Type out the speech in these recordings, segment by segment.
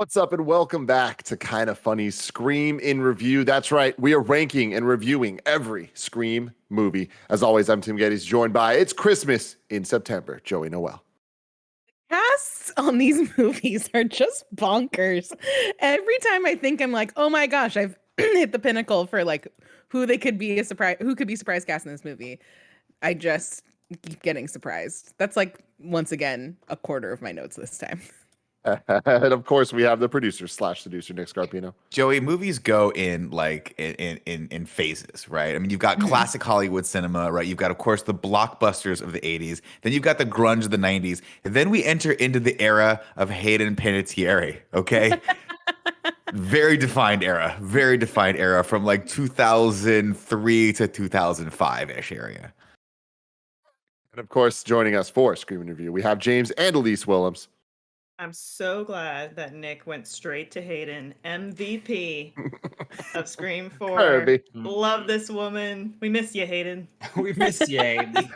What's up, and welcome back to Kinda Funny Scream in Review. That's right, we are ranking and reviewing every Scream movie. As always, I'm Tim Geddes, joined by It's Christmas in September, Joey Noel. Casts on these movies are just bonkers. Every time I think I'm like, oh my gosh, I've hit the pinnacle for like who could be surprise cast in this movie. I just keep getting surprised. That's like once again a quarter of my notes this time. And of course, we have the producer slash seducer, Nick Scarpino. Joey, movies go in like in phases, right? I mean, you've got classic Hollywood cinema, right? You've got, of course, the blockbusters of the 80s. Then you've got the grunge of the 90s. And then we enter into the era of Hayden Panettiere, okay? Very defined era from like 2003 to 2005-ish area. And of course, joining us for Scream in Review, we have James and Elise Willems. I'm so glad that Nick went straight to Hayden, MVP of Scream 4. Kirby. Love this woman. We miss you, Hayden. We miss you, Hayden.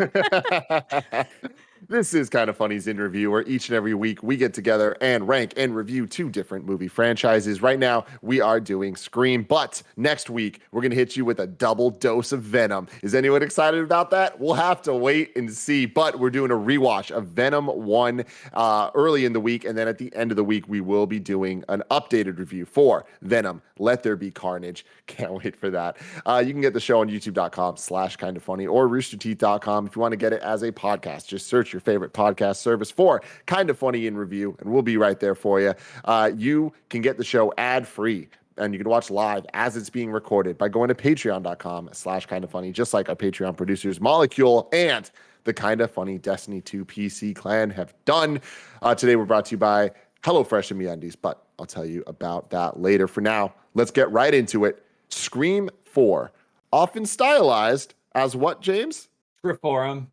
This is Kinda Funny's In Review, where each and every week we get together and rank and review two different movie franchises. Right now, we are doing Scream, but next week, we're going to hit you with a double dose of Venom. Is anyone excited about that? We'll have to wait and see, but we're doing a rewatch of Venom 1 early in the week, and then at the end of the week, we will be doing an updated review for Venom, Let There Be Carnage. Can't wait for that. You can get the show on youtube.com/kindafunny or roosterteeth.com if you want to get it as a podcast. Just search your favorite podcast service for Kinda Funny in Review, and we'll be right there for you. You can get the show ad-free, and you can watch live as it's being recorded by going to patreon.com/kindafunny, just like our Patreon producers Molecule and the Kinda Funny Destiny 2 PC clan have done. Today we're brought to you by HelloFresh and MeUndies, but I'll tell you about that later. For now, let's get right into it. Scream 4, often stylized as what, James? Reform.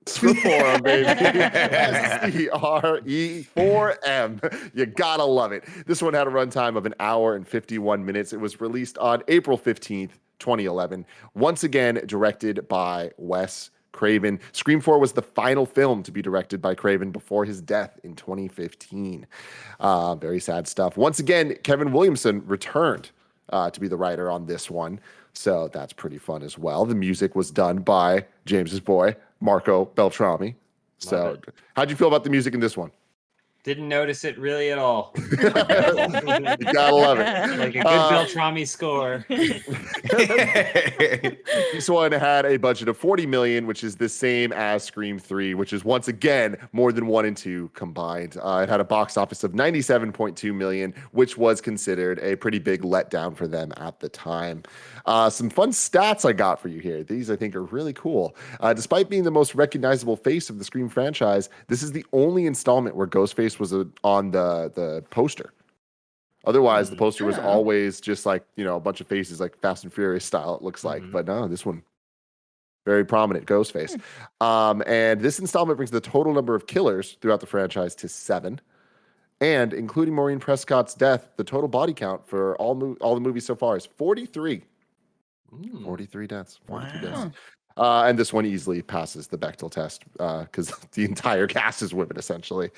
Scriptorum, baby. SCRE4M. You gotta love it. This one had a runtime of 1 hour and 51 minutes. It was released on April 15th, 2011. Once again, directed by Wes Craven. Scream 4 was the final film to be directed by Craven before his death in 2015. Very sad stuff. Once again, Kevin Williamson returned to be the writer on this one. So that's pretty fun as well. The music was done by James's boy, Marco Beltrami. So how'd you feel about the music in this one? Didn't notice it really at all. You gotta love it. Like a good Beltrami score. This one had a budget of $40 million, which is the same as Scream 3, which is once again more than 1 and 2 combined. It had a box office of $97.2 million, which was considered a pretty big letdown for them at the time. Some fun stats I got for you here. These I think are really cool. Despite being the most recognizable face of the Scream franchise, this is the only installment where Ghostface was on the poster. Otherwise, the poster was always just like, a bunch of faces, like Fast and Furious style, it looks like. But no, this one, very prominent Ghostface. And this installment brings the total number of killers throughout the franchise to 7. And including Maureen Prescott's death, the total body count for all the movies so far is 43. 43 deaths. 43 deaths. And this one easily passes the Bechdel test because the entire cast is women, essentially.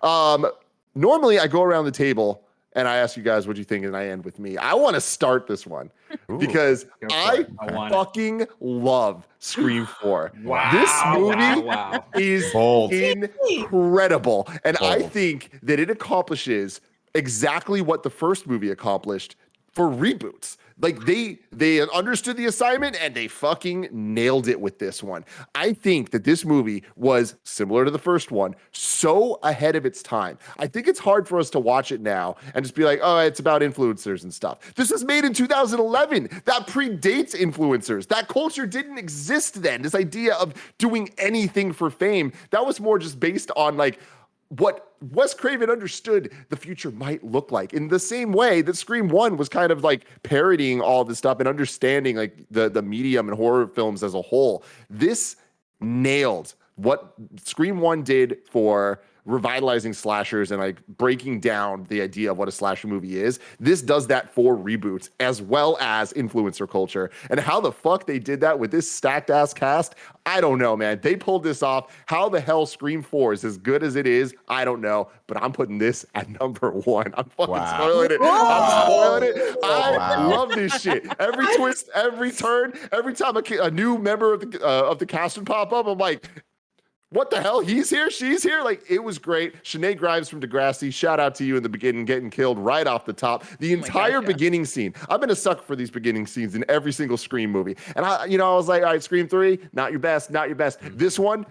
Normally, I go around the table and I ask you guys what you think, and I end with me. I want to start this one because I fucking love Scream 4. Wow. This movie is incredible. And I think that it accomplishes exactly what the first movie accomplished for reboots. Like they understood the assignment and they fucking nailed it with this one. I think that this movie was similar to the first one, so ahead of its time. I think it's hard for us to watch it now and just be like, oh, it's about influencers and stuff. This was made in 2011. That predates influencers. That culture didn't exist then. This idea of doing anything for fame, that was more just based on like what Wes Craven understood the future might look like, in the same way that Scream 1 was kind of like parodying all this stuff and understanding like the medium and horror films as a whole. This nailed what Scream 1 did for revitalizing slashers and like breaking down the idea of what a slasher movie is. This does that for reboots as well as influencer culture. And how the fuck they did that with this stacked ass cast, I don't know, man. They pulled this off. How the hell Scream 4 is as good as it is, I don't know. But I'm putting this at number 1. I'm fucking Wow. spoiling it. I'm spoiling it. I Wow. love this shit. Every twist, every turn, every time a new member of the cast would pop up, I'm like, what the hell? He's here, she's here. Like, it was great. Sinead Grimes from Degrassi, shout out to you in the beginning, getting killed right off the top. The entire beginning scene. I've been a sucker for these beginning scenes in every single Scream movie. And I was like, all right, Scream 3, not your best, not your best. This one,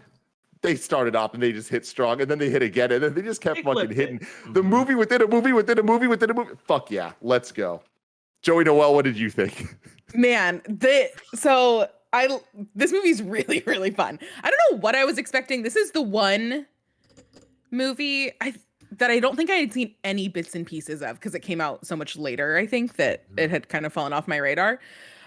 they started off and they just hit strong, and then they hit again, and then they just kept fucking hitting. The movie within a movie within a movie within a movie. Fuck yeah, let's go. Joey Noel, what did you think? Man, this movie's really, really fun. I don't know what I was expecting. This is the one movie that I don't think I had seen any bits and pieces of because it came out so much later, I think, that it had kind of fallen off my radar.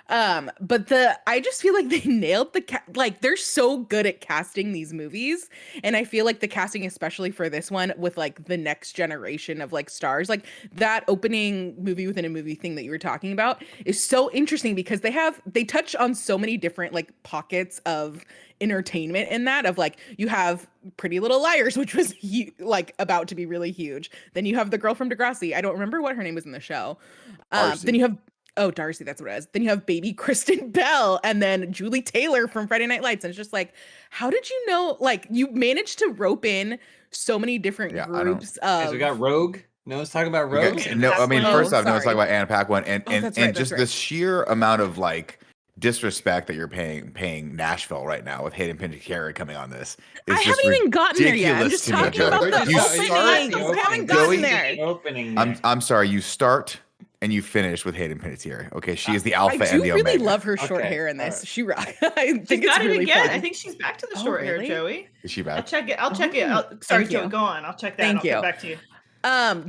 But I just feel like they nailed like they're so good at casting these movies. And I feel like the casting, especially for this one with like the next generation of like stars, like that opening movie within a movie thing that you were talking about is so interesting because they touch on so many different like pockets of entertainment in that of like, you have Pretty Little Liars, which was like about to be really huge. Then you have the girl from Degrassi. I don't remember what her name was in the show. Then you have Darcy, that's what it is. Then you have baby Kristen Bell and then Julie Taylor from Friday Night Lights. And it's just like, how did you know? Like, you managed to rope in so many different groups of... we got Rogue. No one's talking about Rogue. Okay. No, I mean, first off, no one's sorry. talking about Anna Paquin. And just the right. sheer amount of like disrespect that you're paying Nashville right now with Hayden Panettiere coming on this. I haven't even gotten there yet. I'm just talking about the opening. I haven't gotten there. Opening. I'm sorry, you start and you finish with Hayden Panettiere. Okay, she is the alpha and the I do really omega. love her short hair in this. She rock. I think it's got it really again. fun. I think she's back to the short hair, really? Joey. Is she I'll back? check it. Sorry, Thank Joey, you. go on. I'll check that. Thank I'll you. get back to you.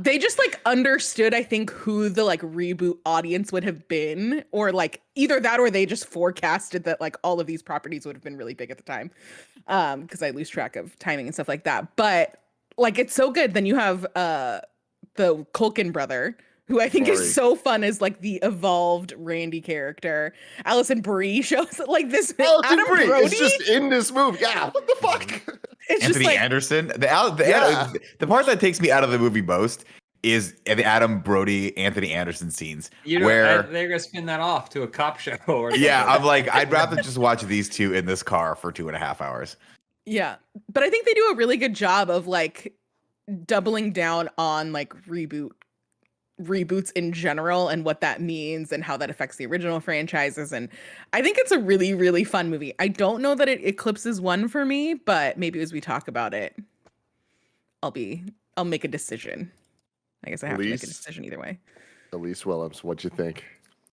They just like understood, I think, who the like reboot audience would have been, or like either that or they just forecasted that like all of these properties would have been really big at the time. Because I lose track of timing and stuff like that. But like, it's so good. Then you have the Culkin brother, who I think is so fun as like the evolved Randy character. Alison Brie shows like this. Alison Adam Brie Brody is just in this movie. Yeah, what the fuck? It's Anthony just like, Anderson. The part that takes me out of the movie most is the Adam Brody, Anthony Anderson scenes. They're gonna spin that off to a cop show. Or Yeah, I'm like, I'd rather just watch these two in this car for 2.5 hours. yeah, but I think they do a really good job of like doubling down on like reboots in general and what that means and how that affects the original franchises. And I think it's a really, really fun movie. I don't know that it eclipses one for me, but maybe as we talk about it, I'll make a decision. I guess I have to make a decision either way. Elise Willems, what'd you think?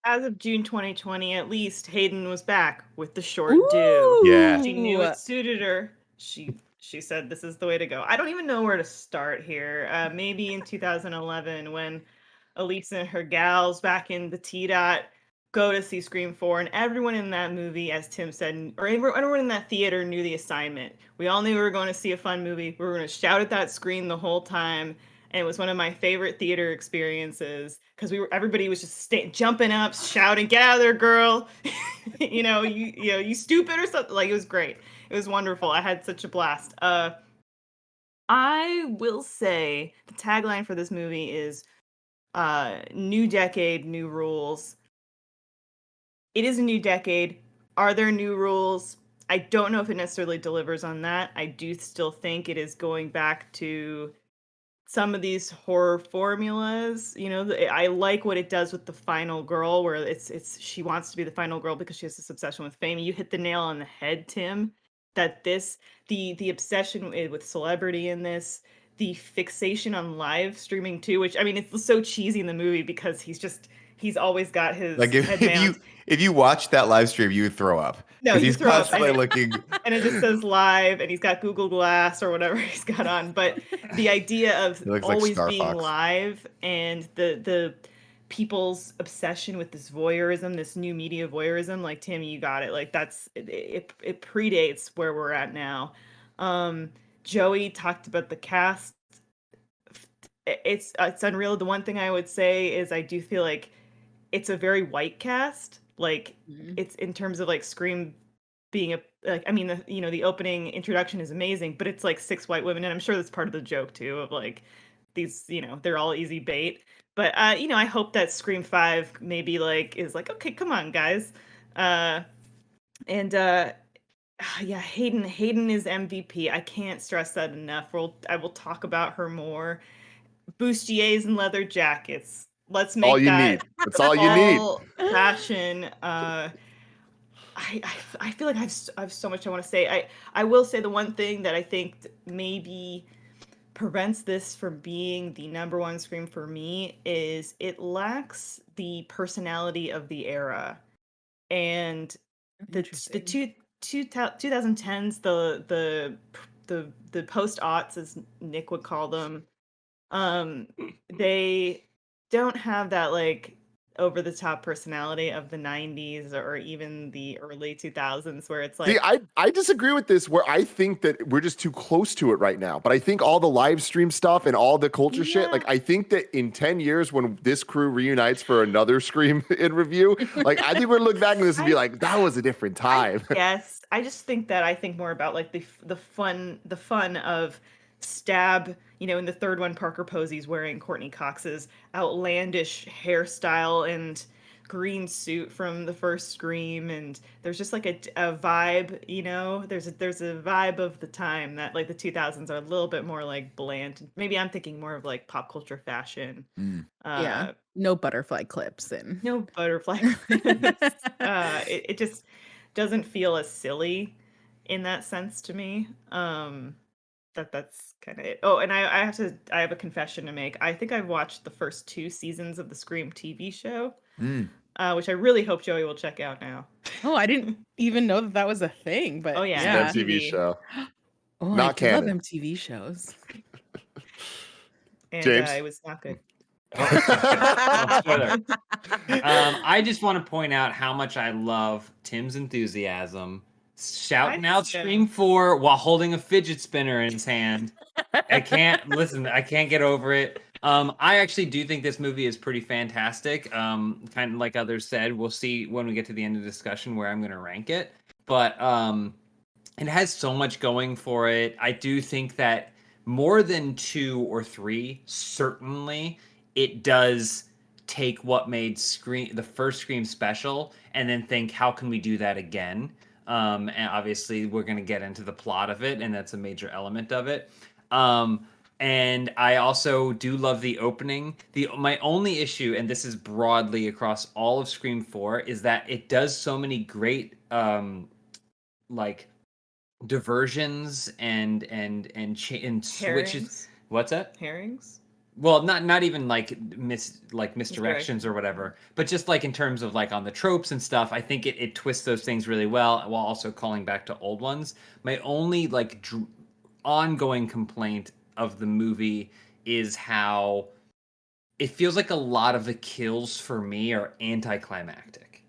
As of June 2020, at least, Hayden was back with the short Ooh. do. Yeah. She knew it suited her. She said, this is the way to go. I don't even know where to start here. Maybe in 2011 when Elise and her gals back in the T-Dot go to see Scream 4, and everyone in that movie, as Tim said, or everyone in that theater knew the assignment. We all knew we were going to see a fun movie. We were going to shout at that screen the whole time, and it was one of my favorite theater experiences because everybody was just jumping up, shouting, "Gather, girl!" you stupid or something. Like, it was great. It was wonderful. I had such a blast. I will say the tagline for this movie is new decade, new rules. It is a new decade. Are there new rules? I don't know if it necessarily delivers on that. I do still think it is going back to some of these horror formulas. I like what it does with the final girl, where it's she wants to be the final girl because she has this obsession with fame. You hit the nail on the head, Tim. That the obsession with celebrity in this, the fixation on live streaming too, which, I mean, it's so cheesy in the movie because he's always got his Like headbands. if you watch that live stream, you would throw up. No, because you he's throw up. constantly looking. And it just says live, and he's got Google Glass or whatever he's got on. But the idea of looks like always Star being Fox. live, and the people's obsession with this voyeurism, this new media voyeurism, like, Tim, you got it. Like, it predates where we're at now. Joey talked about the cast. It's unreal. The one thing I would say is I do feel like it's a very white cast. Like it's in terms of like Scream being a like I mean the opening introduction is amazing, but it's like 6 white women, and I'm sure that's part of the joke too of like these they're all easy bait. But I hope that Scream 5 maybe like is like, okay, come on guys. And yeah, Hayden is MVP. I can't stress that enough. I will talk about her more. Bustiers and leather jackets. Let's make All you that need. That's all you need. fashion. I feel like I have so much I want to say. I will say the one thing that I think maybe prevents this from being the number one Scream for me is it lacks the personality of the era, and the 2010s, the post aughts as Nick would call them, they don't have that like over the top personality of the 90s or even the early 2000s where it's like, See, I disagree with this, where I think that we're just too close to it right now. But I think all the live stream stuff and all the culture shit, like I think that in 10 years when this crew reunites for another Scream in review, like I think we're gonna look back at this and be like, that was a different time. Yes, I just think that I think more about like the fun of Stab, in the third one, Parker Posey's wearing Courtney Cox's outlandish hairstyle and green suit from the first Scream, and there's just like a vibe, there's a vibe of the time that like the 2000s are a little bit more like bland. Maybe I'm thinking more of like pop culture fashion. Yeah, no butterfly clips and no butterfly clips. It just doesn't feel as silly in that sense to me. That's kind of it. Oh, and I have a confession to make. I think I've watched the first 2 seasons of the Scream TV show, which I really hope Joey will check out now. Oh, I didn't even know that was a thing. But oh yeah, It's an MTV show. Oh, Not I canon. love MTV shows. And James? it was not good. Oh, spoiler. I just want to point out how much I love Tim's enthusiasm, shouting out Scream 4 while holding a fidget spinner in his hand. I can't get over it. I actually do think this movie is pretty fantastic. Kind of like others said, we'll see when we get to the end of the discussion where I'm going to rank it. But it has so much going for it. I do think that more than 2 or 3, certainly, it does take what made the first Scream special and then think, how can we do that again? And obviously, we're going to get into the plot of it, and that's a major element of it. And I also do love the opening. My only issue, and this is broadly across all of Scream 4, is that it does so many great like diversions and switches. What's that? Herrings? Well, not even like misdirections or whatever, but just like in terms of like on the tropes and stuff. I think it twists those things really well while also calling back to old ones. My only like ongoing complaint of the movie is how it feels like a lot of the kills for me are anticlimactic.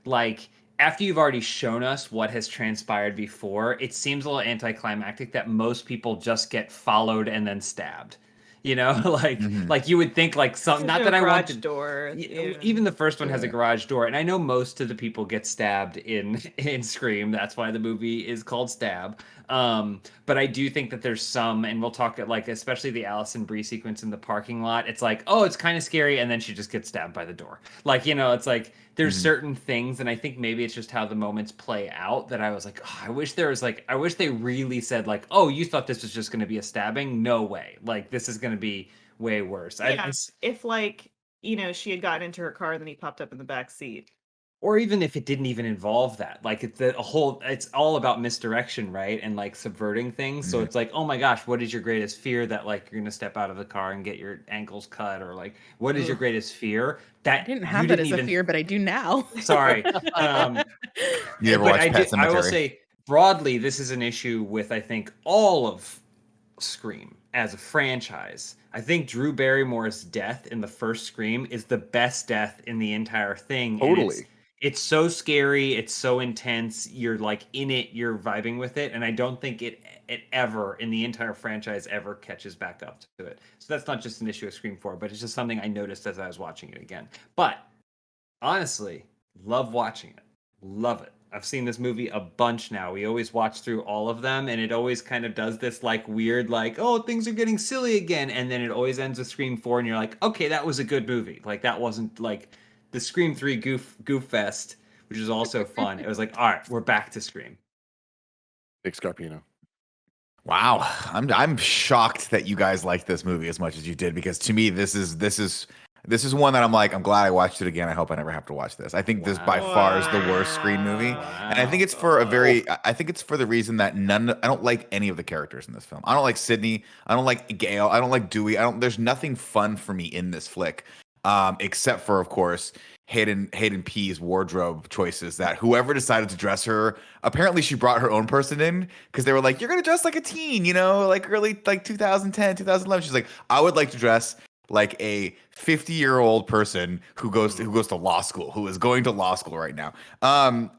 Like, after you've already shown us what has transpired before, it seems a little anticlimactic that most people just get followed and then stabbed. Like you would think like some, not that I want to door. Even the first one has a garage door, and I know most of the people get stabbed in Scream. That's why the movie is called Stab. But I do think that there's some, and we'll talk like especially the Allison Brie sequence in the parking lot. It's like, oh, it's kind of scary, and then she just gets stabbed by the door. Like, it's like there's certain things, and I think maybe it's just how the moments play out that I was like, oh, I wish they really said like, oh, you thought this was just going to be a stabbing? No way. Like, this is going to be way worse. Yeah, if like, she had gotten into her car and then he popped up in the back seat. Or even if it didn't even involve that, like it's all about misdirection, right? And like subverting things. So it's like, oh my gosh, what is your greatest fear? That like you're gonna step out of the car and get your ankles cut, or like, what is your greatest fear? That I didn't have that as a fear, but I do now. Sorry. You ever watch Pet Sematary? I will say broadly, this is an issue with I think all of Scream as a franchise. I think Drew Barrymore's death in the first Scream is the best death in the entire thing. Totally. It's so scary. It's so intense. You're like in it. You're vibing with it, and I don't think it ever in the entire franchise ever catches back up to it. So that's not just an issue of Scream 4, but it's just something I noticed as I was watching it again. But honestly, love watching it. Love it. I've seen this movie a bunch now. We always watch through all of them, and it always kind of does this like weird, like, oh, things are getting silly again. And then it always ends with Scream 4, and you're like, okay, that was a good movie. Like, that wasn't like the Scream 3 goof fest, which is also fun. It was like, all right, we're back to Scream. Nick Scarpino. Wow, I'm shocked that you guys liked this movie as much as you did, because to me this is one that I'm like, I'm glad I watched it again. I hope I never have to watch this. I think this by far is the worst Scream movie, and I think it's for I think it's for the reason that I don't like any of the characters in this film. I don't like Sydney. I don't like Gail. I don't like Dewey. There's nothing fun for me in this flick, except for, of course, Hayden P's wardrobe choices. That whoever decided to dress her, apparently she brought her own person in, because they were like, you're gonna dress like a teen, like early, like 2010, 2011. She's like, I would like to dress like a 50-year-old person who goes to law school, who is going to law school right now. I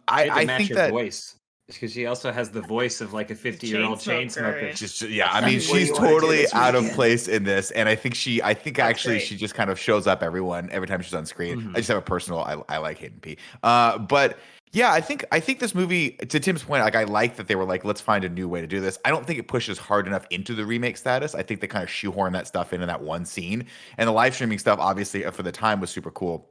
match think her that voice, because she also has the voice of like a 50-year-old chain smoker. I mean, she's totally out of place in this, and I think actually great. she just kind of shows up every time she's on screen. Mhm. I just have a personal, I like Hayden P. But yeah, I think this movie, to Tim's point, like, I like that they were like, let's find a new way to do this. I don't think it pushes hard enough into the remake status. I think they kind of shoehorn that stuff in that one scene, and the live streaming stuff, obviously, for the time, was super cool.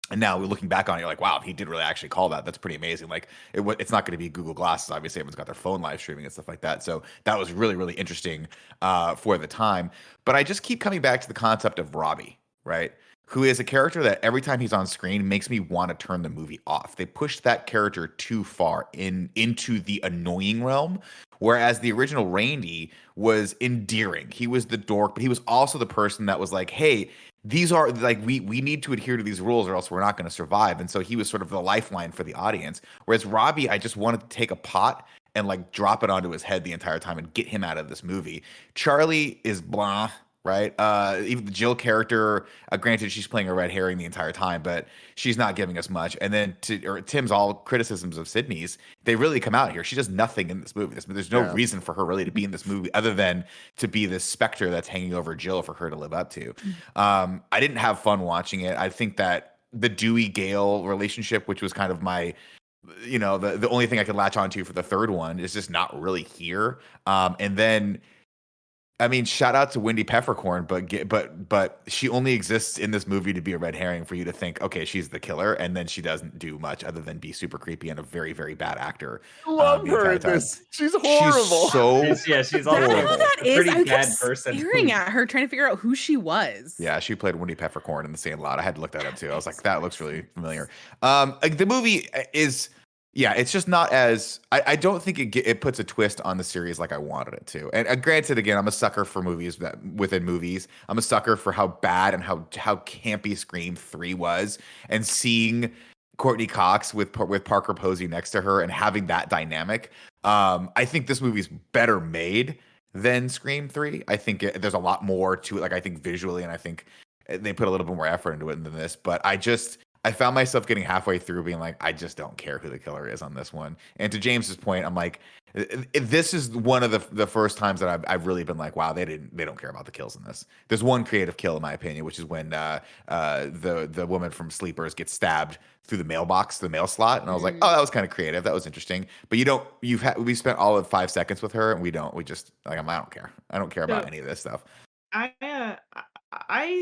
And now looking back on it, you're like, wow, he did really actually call that. That's pretty amazing. Like, it's not going to be Google Glasses. Obviously, everyone's got their phone live streaming and stuff like that. So that was really, really interesting for the time. But I just keep coming back to the concept of Robbie, right? Who is a character that every time he's on screen makes me want to turn the movie off. They pushed that character too far into the annoying realm, whereas the original Randy was endearing. He was the dork, but he was also the person that was like, hey, these are like, we need to adhere to these rules or else we're not going to survive. And so he was sort of the lifeline for the audience. Whereas Robbie, I just wanted to take a pot and like drop it onto his head the entire time and get him out of this movie. Charlie is blah, right? Even the Jill character, granted, she's playing a red herring the entire time, but she's not giving us much. And then Tim's all criticisms of Sydney's, they really come out here. She does nothing in this movie. There's no reason for her really to be in this movie other than to be this specter that's hanging over Jill for her to live up to. I didn't have fun watching it. I think that the Dewey Gale relationship, which was kind of my, the only thing I could latch onto for the third one, is just not really here. And then, I mean, shout out to Wendy Peppercorn, but she only exists in this movie to be a red herring for you to think, okay, she's the killer, and then she doesn't do much other than be super creepy and a very, very bad actor. I love her in this. She's horrible. She's also that a is. pretty I kept bad person. staring at her, trying to figure out who she was. Yeah, she played Wendy Peppercorn in The Sandlot. I had to look that up too. I was like, that looks really familiar. Like, the movie is. Yeah, it's just not as I don't think it puts a twist on the series like I wanted it to. And granted, again, I'm a sucker for movies that within movies. I'm a sucker for how bad and how campy Scream 3 was, and seeing Courtney Cox with Parker Posey next to her and having that dynamic. I think this movie's better made than Scream 3. I think there's a lot more to it. Like, I think visually, and I think they put a little bit more effort into it than this. But I found myself getting halfway through being like, I just don't care who the killer is on this one. And to James's point, I'm like, this is one of the first times that I've really been like, wow, they don't care about the kills in this. There's one creative kill in my opinion, which is when the woman from Sleepers gets stabbed through the mailbox, the mail slot, and I was like, oh, that was kind of creative. That was interesting. But we spent all of 5 seconds with her, and we just like, I don't care. I don't care about any of this stuff. I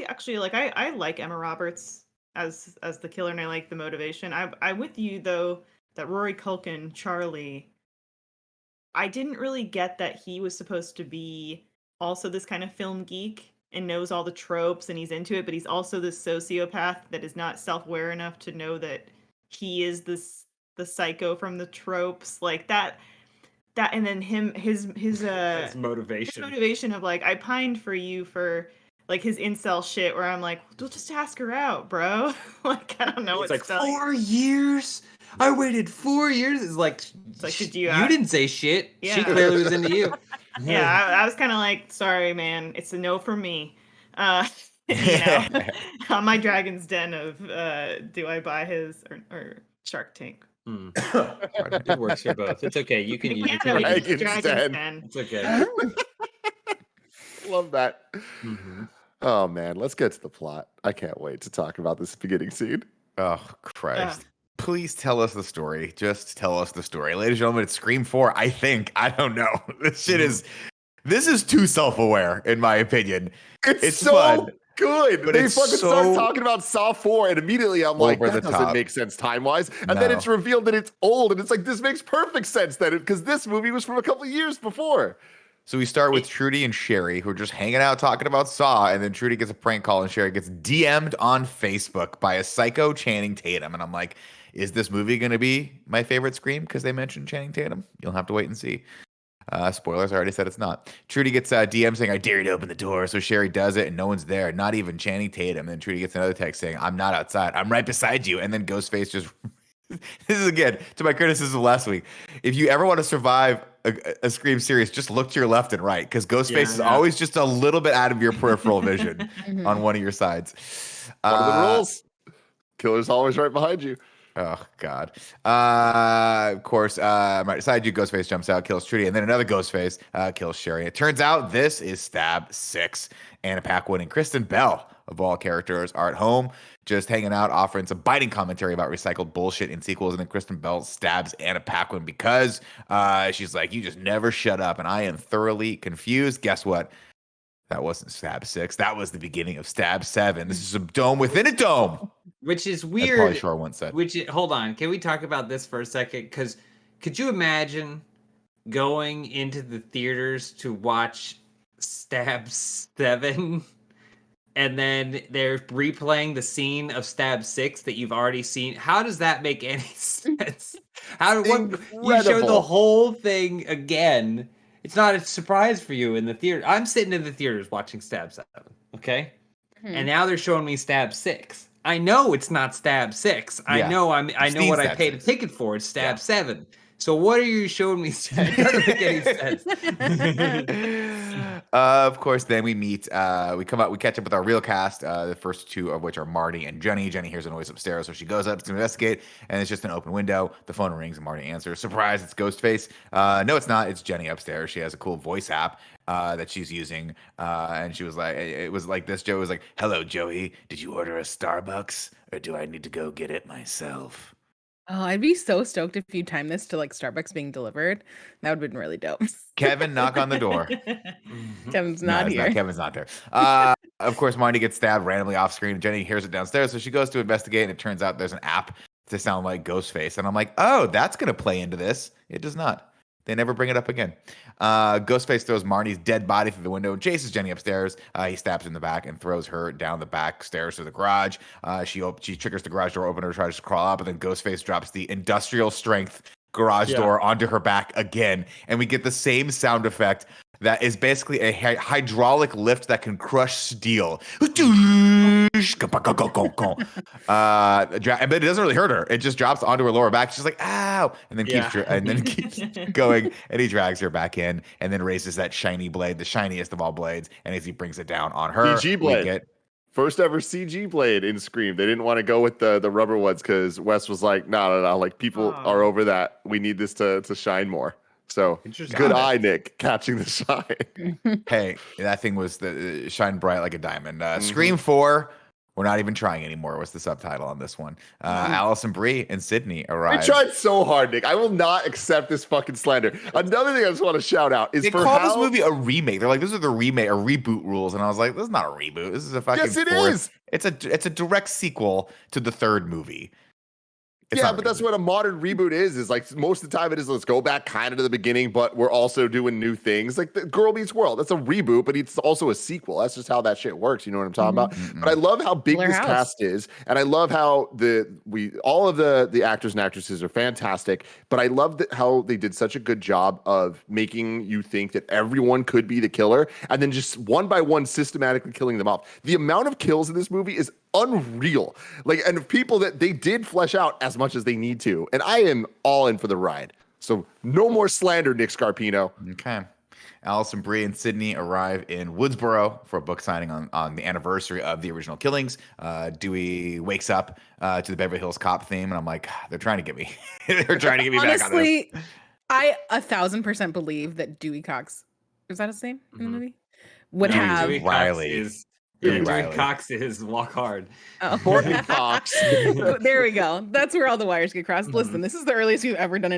actually I like Emma Roberts as the killer, and I like the motivation. I'm with you though that Rory Culkin, Charlie, I didn't really get that he was supposed to be also this kind of film geek and knows all the tropes and he's into it, but he's also this sociopath that is not self-aware enough to know that he is the psycho from the tropes, like that and then his motivation of like, I pined for you for like his incel shit, where I'm like, well, just ask her out, bro. Like, I don't know. It's like 4 years. I waited 4 years. It's like did you didn't say shit. Yeah. She clearly was into you. Yeah, I was kind of like, sorry, man, it's a no for me. On my Dragon's Den of do I buy his or Shark Tank. It works for both. It's okay. You can use Yeah, no, it. it's Dragon's Dragon's Den. Den. It's okay. Love that. Mm-hmm. Oh man, let's get to the plot. I can't wait to talk about this beginning scene. Oh, Christ. Please tell us the story. Just tell us the story. Ladies and gentlemen, it's Scream 4, I think. I don't know. This is too self-aware, in my opinion. It's so fun, good. but They it's fucking so start talking about Saw 4, and immediately I'm like, over that the doesn't top. make sense time-wise. And then No. it's revealed that it's old, and it's like, this makes perfect sense then, because this movie was from a couple of years before. So we start with Trudy and Sherry, who are just hanging out talking about Saw, and then Trudy gets a prank call, and Sherry gets DM'd on Facebook by a psycho Channing Tatum. And I'm like, is this movie going to be my favorite Scream? Because they mentioned Channing Tatum. You'll have to wait and see. Spoilers, I already said it's not. Trudy gets a DM saying, I dare you to open the door. So Sherry does it, and no one's there, not even Channing Tatum. And then Trudy gets another text saying, I'm not outside. I'm right beside you. And then Ghostface just... This is, again, to my criticism last week. If you ever want to survive a Scream series, just look to your left and right, because Ghostface is always just a little bit out of your peripheral vision on one of your sides. One of the rules. Killer's always right behind you. Oh, God. Of course, right beside you, Ghostface jumps out, kills Trudy, and then another Ghostface kills Sherry. It turns out this is Stab 6. Anna Paquin and Kristen Bell, of all characters, are at home, just hanging out, offering some biting commentary about recycled bullshit in sequels. And then Kristen Bell stabs Anna Paquin because she's like, you just never shut up. And I am thoroughly confused. Guess what? That wasn't Stab 6. That was the beginning of Stab 7. This is a dome within a dome. Which is As weird. Pauly Shore once said. Hold on. Can we talk about this for a second? Because could you imagine going into the theaters to watch Stab 7 and then they're replaying the scene of Stab 6 that you've already seen? How does that make any sense? You show the whole thing again. It's not a surprise for you in the theater. I'm sitting in the theaters watching Stab 7, okay? And now they're showing me Stab 6. I know it's not Stab 6. I know what I paid a ticket for. It's Stab 7. So what are you showing me? It doesn't make any sense. Of course, then we meet. We catch up with our real cast. The first two of which are Marty and Jenny. Jenny hears a noise upstairs, so she goes up to investigate, and it's just an open window. The phone rings, and Marty answers. Surprise! It's Ghostface. No, it's not. It's Jenny upstairs. She has a cool voice app that she's using, and she was like, it was like this. Joe was like, "Hello, Joey. Did you order a Starbucks, or do I need to go get it myself?" Oh, I'd be so stoked if you timed this to like Starbucks being delivered. That would have been really dope. Kevin, knock on the door. Kevin's No, not it's here. Kevin's not there. Of course, Marty gets stabbed randomly off screen. Jenny hears it downstairs, so she goes to investigate, and it turns out there's an app to sound like Ghostface. And I'm like, oh, that's going to play into this. It does not. They never bring it up again. Ghostface throws Marty's dead body through the window and chases Jenny upstairs. He stabs her in the back and throws her down the back stairs to the garage. She triggers the garage door opener, tries to crawl up, and then Ghostface drops the industrial strength garage door onto her back again. And we get the same sound effect that is basically a hydraulic lift that can crush steel. But it doesn't really hurt her. It just drops onto her lower back. She's like, ow, and then keeps going. And he drags her back in and then raises that shiny blade, the shiniest of all blades. And as he brings it down on her, CG blade. First ever CG blade in Scream. They didn't want to go with the rubber ones because Wes was like, no. Like, people are over that. We need this to shine more. So good eye, Nick, catching the shine. Hey, that thing was shine bright like a diamond. Scream 4, we're not even trying anymore. What's the subtitle on this one? Allison Brie and Sydney arrive. I tried so hard, Nick. I will not accept this fucking slander. Another thing I just want to shout out is they call this movie a remake. They're like, this is the remake or reboot rules, and I was like, this is not a reboot. This is a fucking yes, it fourth. is. It's a direct sequel to the third movie. But that's what a modern reboot is like most of the time it is let's go back kind of to the beginning, but we're also doing new things. Like the Girl Meets World, that's a reboot, but it's also a sequel. That's just how that shit works. You know what I'm talking about? But I love how big this cast is, and I love how all of the actors and actresses are fantastic. But I love how they did such a good job of making you think that everyone could be the killer, and then just one by one systematically killing them off. The amount of kills in this movie is unreal. Like, and people that they did flesh out as much as they need to. And I am all in for the ride. So no more slander, Nick Scarpino. Okay. Allison Brie and Sydney arrive in Woodsboro for a book signing on the anniversary of the original killings. Dewey wakes up to the Beverly Hills Cop theme, and I'm like, they're trying to get me. They're trying to get me back on this. Honestly, I 1,000% believe that Dewey Cox, is that his name in the movie? Would Dewey have Dewey Riley. Cox is Dewey Dewey Riley. Cox is Walk Hard. Courtney Cox. Oh, there we go. That's where all the wires get crossed. Listen, this is the earliest we've ever done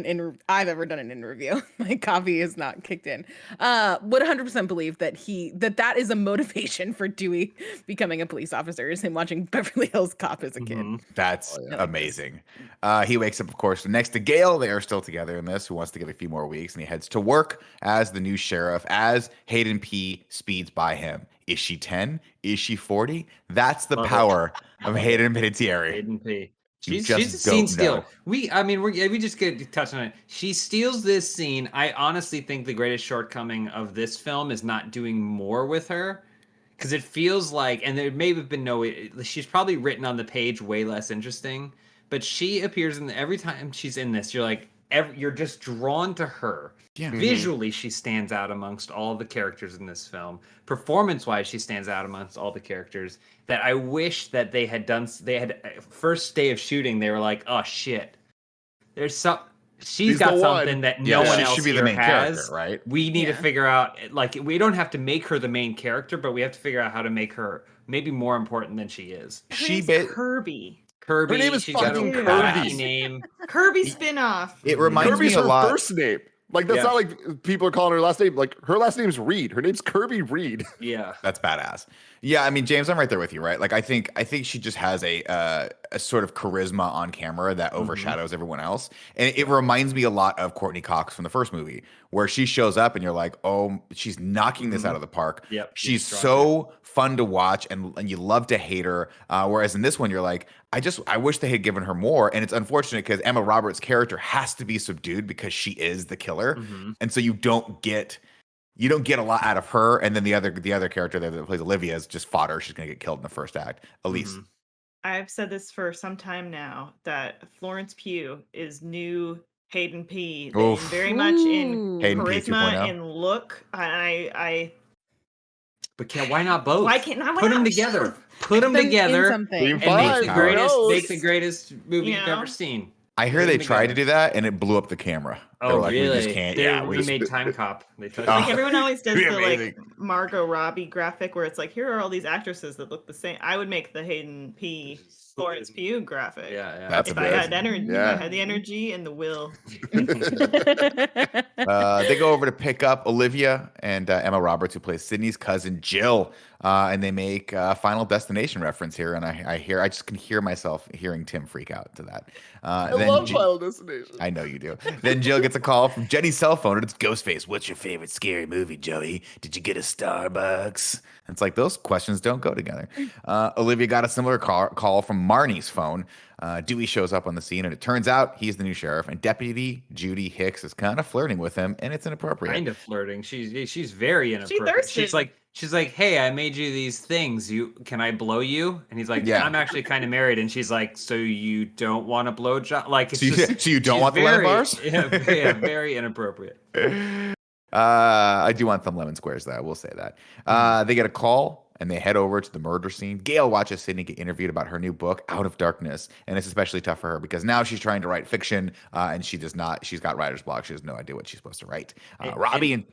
I've ever done an interview. My copy is not kicked in. Would 100% believe that that is a motivation for Dewey becoming a police officer, is him watching Beverly Hills Cop as a kid. That's amazing. He wakes up, of course, next to Gail. They are still together in this, who wants to get a few more weeks, and he heads to work as the new sheriff as Hayden P. speeds by him. Is she 10? Is she 40? That's the power of Hayden Panettiere. Hayden P. You She's a just scene don't stealer. know. We just get to touch on it. She steals this scene. I honestly think the greatest shortcoming of this film is not doing more with her, because it feels like, and there may have been she's probably written on the page way less interesting, but she appears every time she's in this, you're like, you're just drawn to her. Yeah. Visually, she stands out amongst all the characters in this film. Performance-wise, she stands out amongst all the characters. That I wish that they had first day of shooting. They were like, "Oh shit, she's got the something one. that Yeah, no one she else should be the here main has. character, right? We need to Yeah. figure out, like, we don't have to make her the main character, but we have to figure out how to make her maybe more important than she is. Her She name's bit. Kirby. Kirby, Her name is she's got a fucking wacky Kirby. name. Kirby spinoff. It reminds Kirby's me a her lot. first name. Like, that's Yeah. not like people are calling her last name. Like, her last name's Reed. Her name's Kirby Reed. Yeah. That's badass. Yeah, I mean, James, I'm right there with you, right? Like, I think she just has a sort of charisma on camera that overshadows everyone else, and it reminds me a lot of Courtney Cox from the first movie, where she shows up and you're like, oh, she's knocking this out of the park. Yep, she's she's strong. so fun to watch, and you love to hate her. Whereas in this one, you're like, I wish they had given her more, and it's unfortunate because Emma Roberts' character has to be subdued because she is the killer, and so you don't get a lot out of her, and then the other character there that plays Olivia is just fodder. She's gonna get killed in the first act. Elise. I've said this for some time now that Florence Pugh is new Hayden P. They Oof. very much in Ooh. Hayden P. charisma 2.0. and look. But why not both? Why can't I Put them together? Put them Them in together something. Team and five, make who knows? the greatest movie You you've know? ever seen. I hear Put they them tried to together. do that and it blew up the camera. They Oh, were like, really? we just can't. They Yeah, we remade just, Time Cop. They touched Oh. Like everyone always does It'd the be like amazing. Margot Robbie graphic where it's like, here are all these actresses that look the same. I would make the Hayden P. Florence Pugh graphic. Yeah. That's If I had amazing. energy, Yeah. I had the energy and the will. They go over to pick up Olivia and Emma Roberts, who plays Sydney's cousin Jill, and they make a Final Destination reference here. And I just can hear myself hearing Tim freak out to that. I Then love Ji- Final Destination. I know you do. Then Jill gets a call from Jenny's cell phone, and it's Ghostface. What's your favorite scary movie, Joey? Did you get a Starbucks? And it's like, those questions don't go together. Olivia got a similar call from Marnie's phone. Dewey shows up on the scene, and it turns out he's the new sheriff, and Deputy Judy Hicks is kind of flirting with him, and it's inappropriate. Kind of flirting. She's very inappropriate. thirsted. She's like, hey, I made you these things. Can I blow you? And he's like, Yeah. I'm actually kind of married. And she's like, so you don't want a blow job? Like, it's So you don't she's want the lemon very- bars? Yeah, very inappropriate. I do want some lemon squares, though. I will say that. They get a call and they head over to the murder scene. Gail watches Sydney get interviewed about her new book, Out of Darkness, and it's especially tough for her because now she's trying to write fiction, and she does not. She's got writer's block. She has no idea what she's supposed to write. Robbie and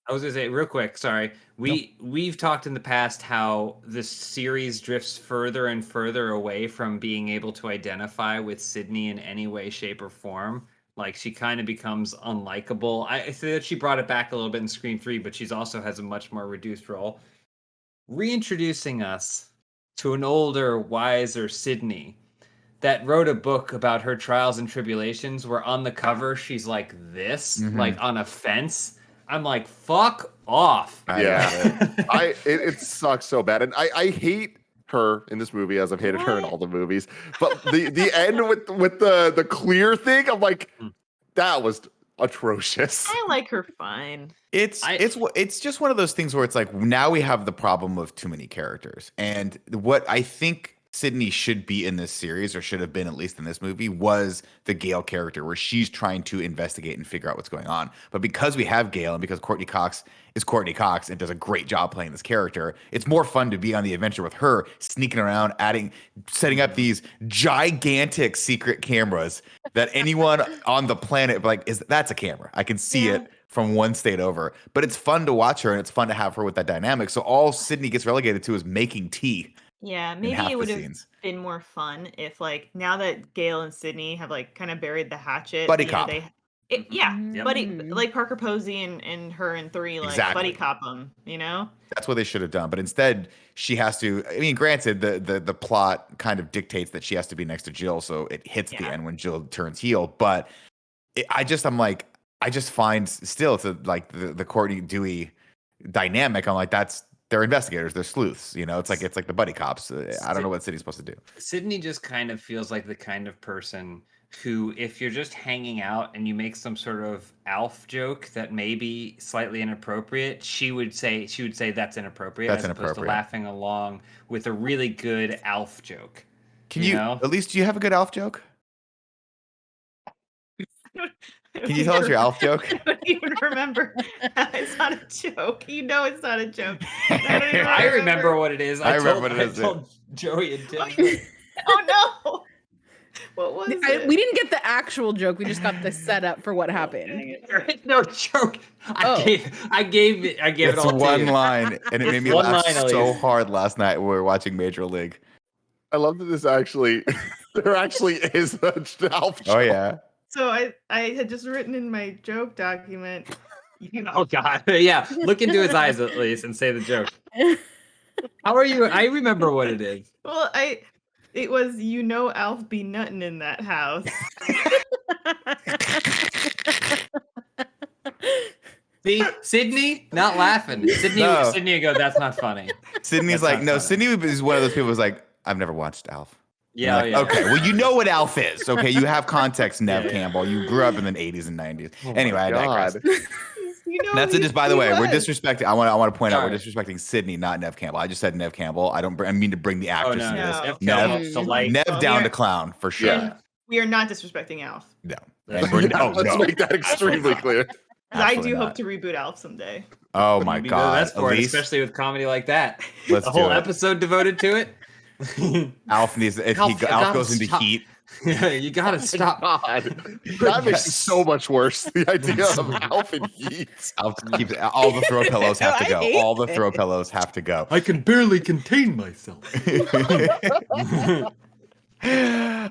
I was gonna say real quick. Sorry, we've talked in the past how this series drifts further and further away from being able to identify with Sydney in any way, shape, or form. Like, she kind of becomes unlikable. I say that she brought it back a little bit in Scream 3, but she's also has a much more reduced role. Reintroducing us to an older, wiser Sydney that wrote a book about her trials and tribulations, where on the cover she's like this, like on a fence. I'm like, fuck off. Yeah. It sucks so bad. And I hate her in this movie as I've hated her in all the movies. But the end with the clear thing, I'm like, that was atrocious. I like her fine. It's just one of those things where it's like, now we have the problem of too many characters. And what I think Sydney should be in this series, or should have been at least in this movie, was the Gale character, where she's trying to investigate and figure out what's going on. But because we have Gale, and because Courtney Cox is Courtney Cox and does a great job playing this character, it's more fun to be on the adventure with her, sneaking around, setting up these gigantic secret cameras that anyone on the planet that's a camera. I can see it from one state over. But it's fun to watch her, and it's fun to have her with that dynamic. So all Sydney gets relegated to is making tea. Yeah, maybe it would have been more fun if, like, now that Gale and Sydney have, like, kind of buried the hatchet. Buddy cop. Buddy, like Parker Posey and her in 3, like, buddy cop them, you know? That's what they should have done. But instead, she has to, I mean, granted, the plot kind of dictates that she has to be next to Jill, so it hits at the end when Jill turns heel. But I just find still to, like, the Courtney Dewey dynamic, I'm like, they're investigators, they're sleuths, you know. It's like the buddy cops. I don't know what Sydney's supposed to do. Sydney just kind of feels like the kind of person who, if you're just hanging out and you make some sort of Alf joke that may be slightly inappropriate, she would say that's inappropriate, as opposed to laughing along with a really good Alf joke. Can you know? At least, do you have a good Alf joke? Can you tell us your Alf joke? I don't even remember. It's not a joke. You know it's not a joke. I remember what it is. I told Joey and Tim. Oh no! What was it? We didn't get the actual joke. We just got the setup for what happened. There is no joke. I gave it all to you. It's one line, and it made me laugh so hard last night when we were watching Major League. I love that there actually is an Alf joke. Oh yeah. So I had just written in my joke document. Oh God, yeah. Look into his eyes at least and say the joke. How are you? I remember what it is. Well, it was, Alf be nuttin' in that house. See, Sydney not laughing. Sydney go, that's not funny. Sydney's like, no. Funny. Sydney is one of those people who's like, I've never watched Alf. Yeah, like, okay, well, you know what Alf is. Okay, you have context, Nev Campbell. You grew up in the 80s and 90s. Anyway, I digress. That's it. Just by the way, we're disrespecting. I want to point out we're disrespecting Sydney, not Nev Campbell. I just said Nev Campbell. I mean to bring the actress into this. Nev down to clown for sure. Yeah. We are not disrespecting Alf. No. Let's make that extremely clear. I do hope to reboot Alf someday. Oh my God! That's for it, especially with comedy like that. Let's a whole episode devoted to it. Alf needs. Alf goes into heat. Yeah, you gotta stop. God. That makes it so much worse. The idea of Alf in heat. Alf keeps all the throw pillows have to go. All the throw pillows have to go. I can barely contain myself.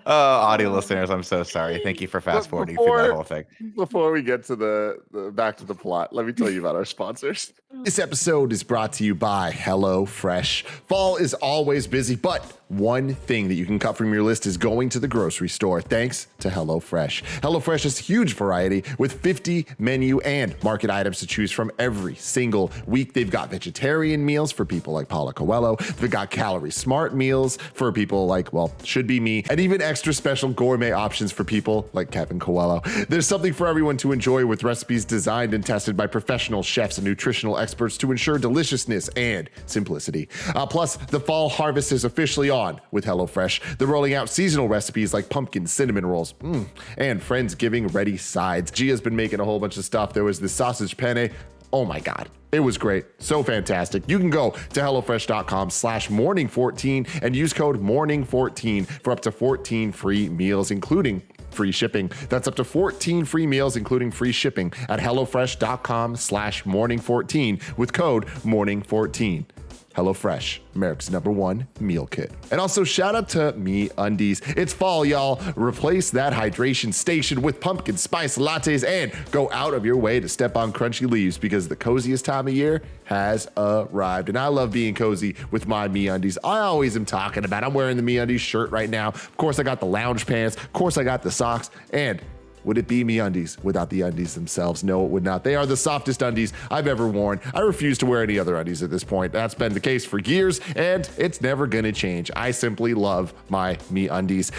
Audio listeners, I'm so sorry. Thank you for fast forwarding through that whole thing. Before we get to the back to the plot, let me tell you about our sponsors. This episode is brought to you by HelloFresh. Fall is always busy, but one thing that you can cut from your list is going to the grocery store, thanks to HelloFresh. HelloFresh has huge variety with 50 menu and market items to choose from every single week. They've got vegetarian meals for people like Paula Coelho. They've got calorie smart meals for people like, should be me, and even extra special gourmet options for people like Kevin Coelho. There's something for everyone to enjoy with recipes designed and tested by professional chefs and nutritional experts to ensure deliciousness and simplicity. Plus, the fall harvest is officially on with HelloFresh. They're rolling out seasonal recipes like pumpkin cinnamon rolls and Friendsgiving ready sides. Gia's been making a whole bunch of stuff. There was the sausage penne. Oh my God. It was great. So fantastic. You can go to HelloFresh.com/morning14 and use code morning14 for up to 14 free meals, including free shipping. That's up to 14 free meals, including free shipping at HelloFresh.com/morning14 with code morning14. HelloFresh, America's #1 meal kit. And also shout out to MeUndies. It's fall, y'all. Replace that hydration station with pumpkin spice lattes and go out of your way to step on crunchy leaves because the coziest time of year has arrived. And I love being cozy with my MeUndies. I always am talking about. I'm wearing the MeUndies shirt right now. Of course, I got the lounge pants. Of course, I got the socks. And would it be MeUndies without the undies themselves? No, it would not. They are the softest undies I've ever worn. I refuse to wear any other undies at this point. That's been the case for years, and it's never gonna change. I simply love my MeUndies.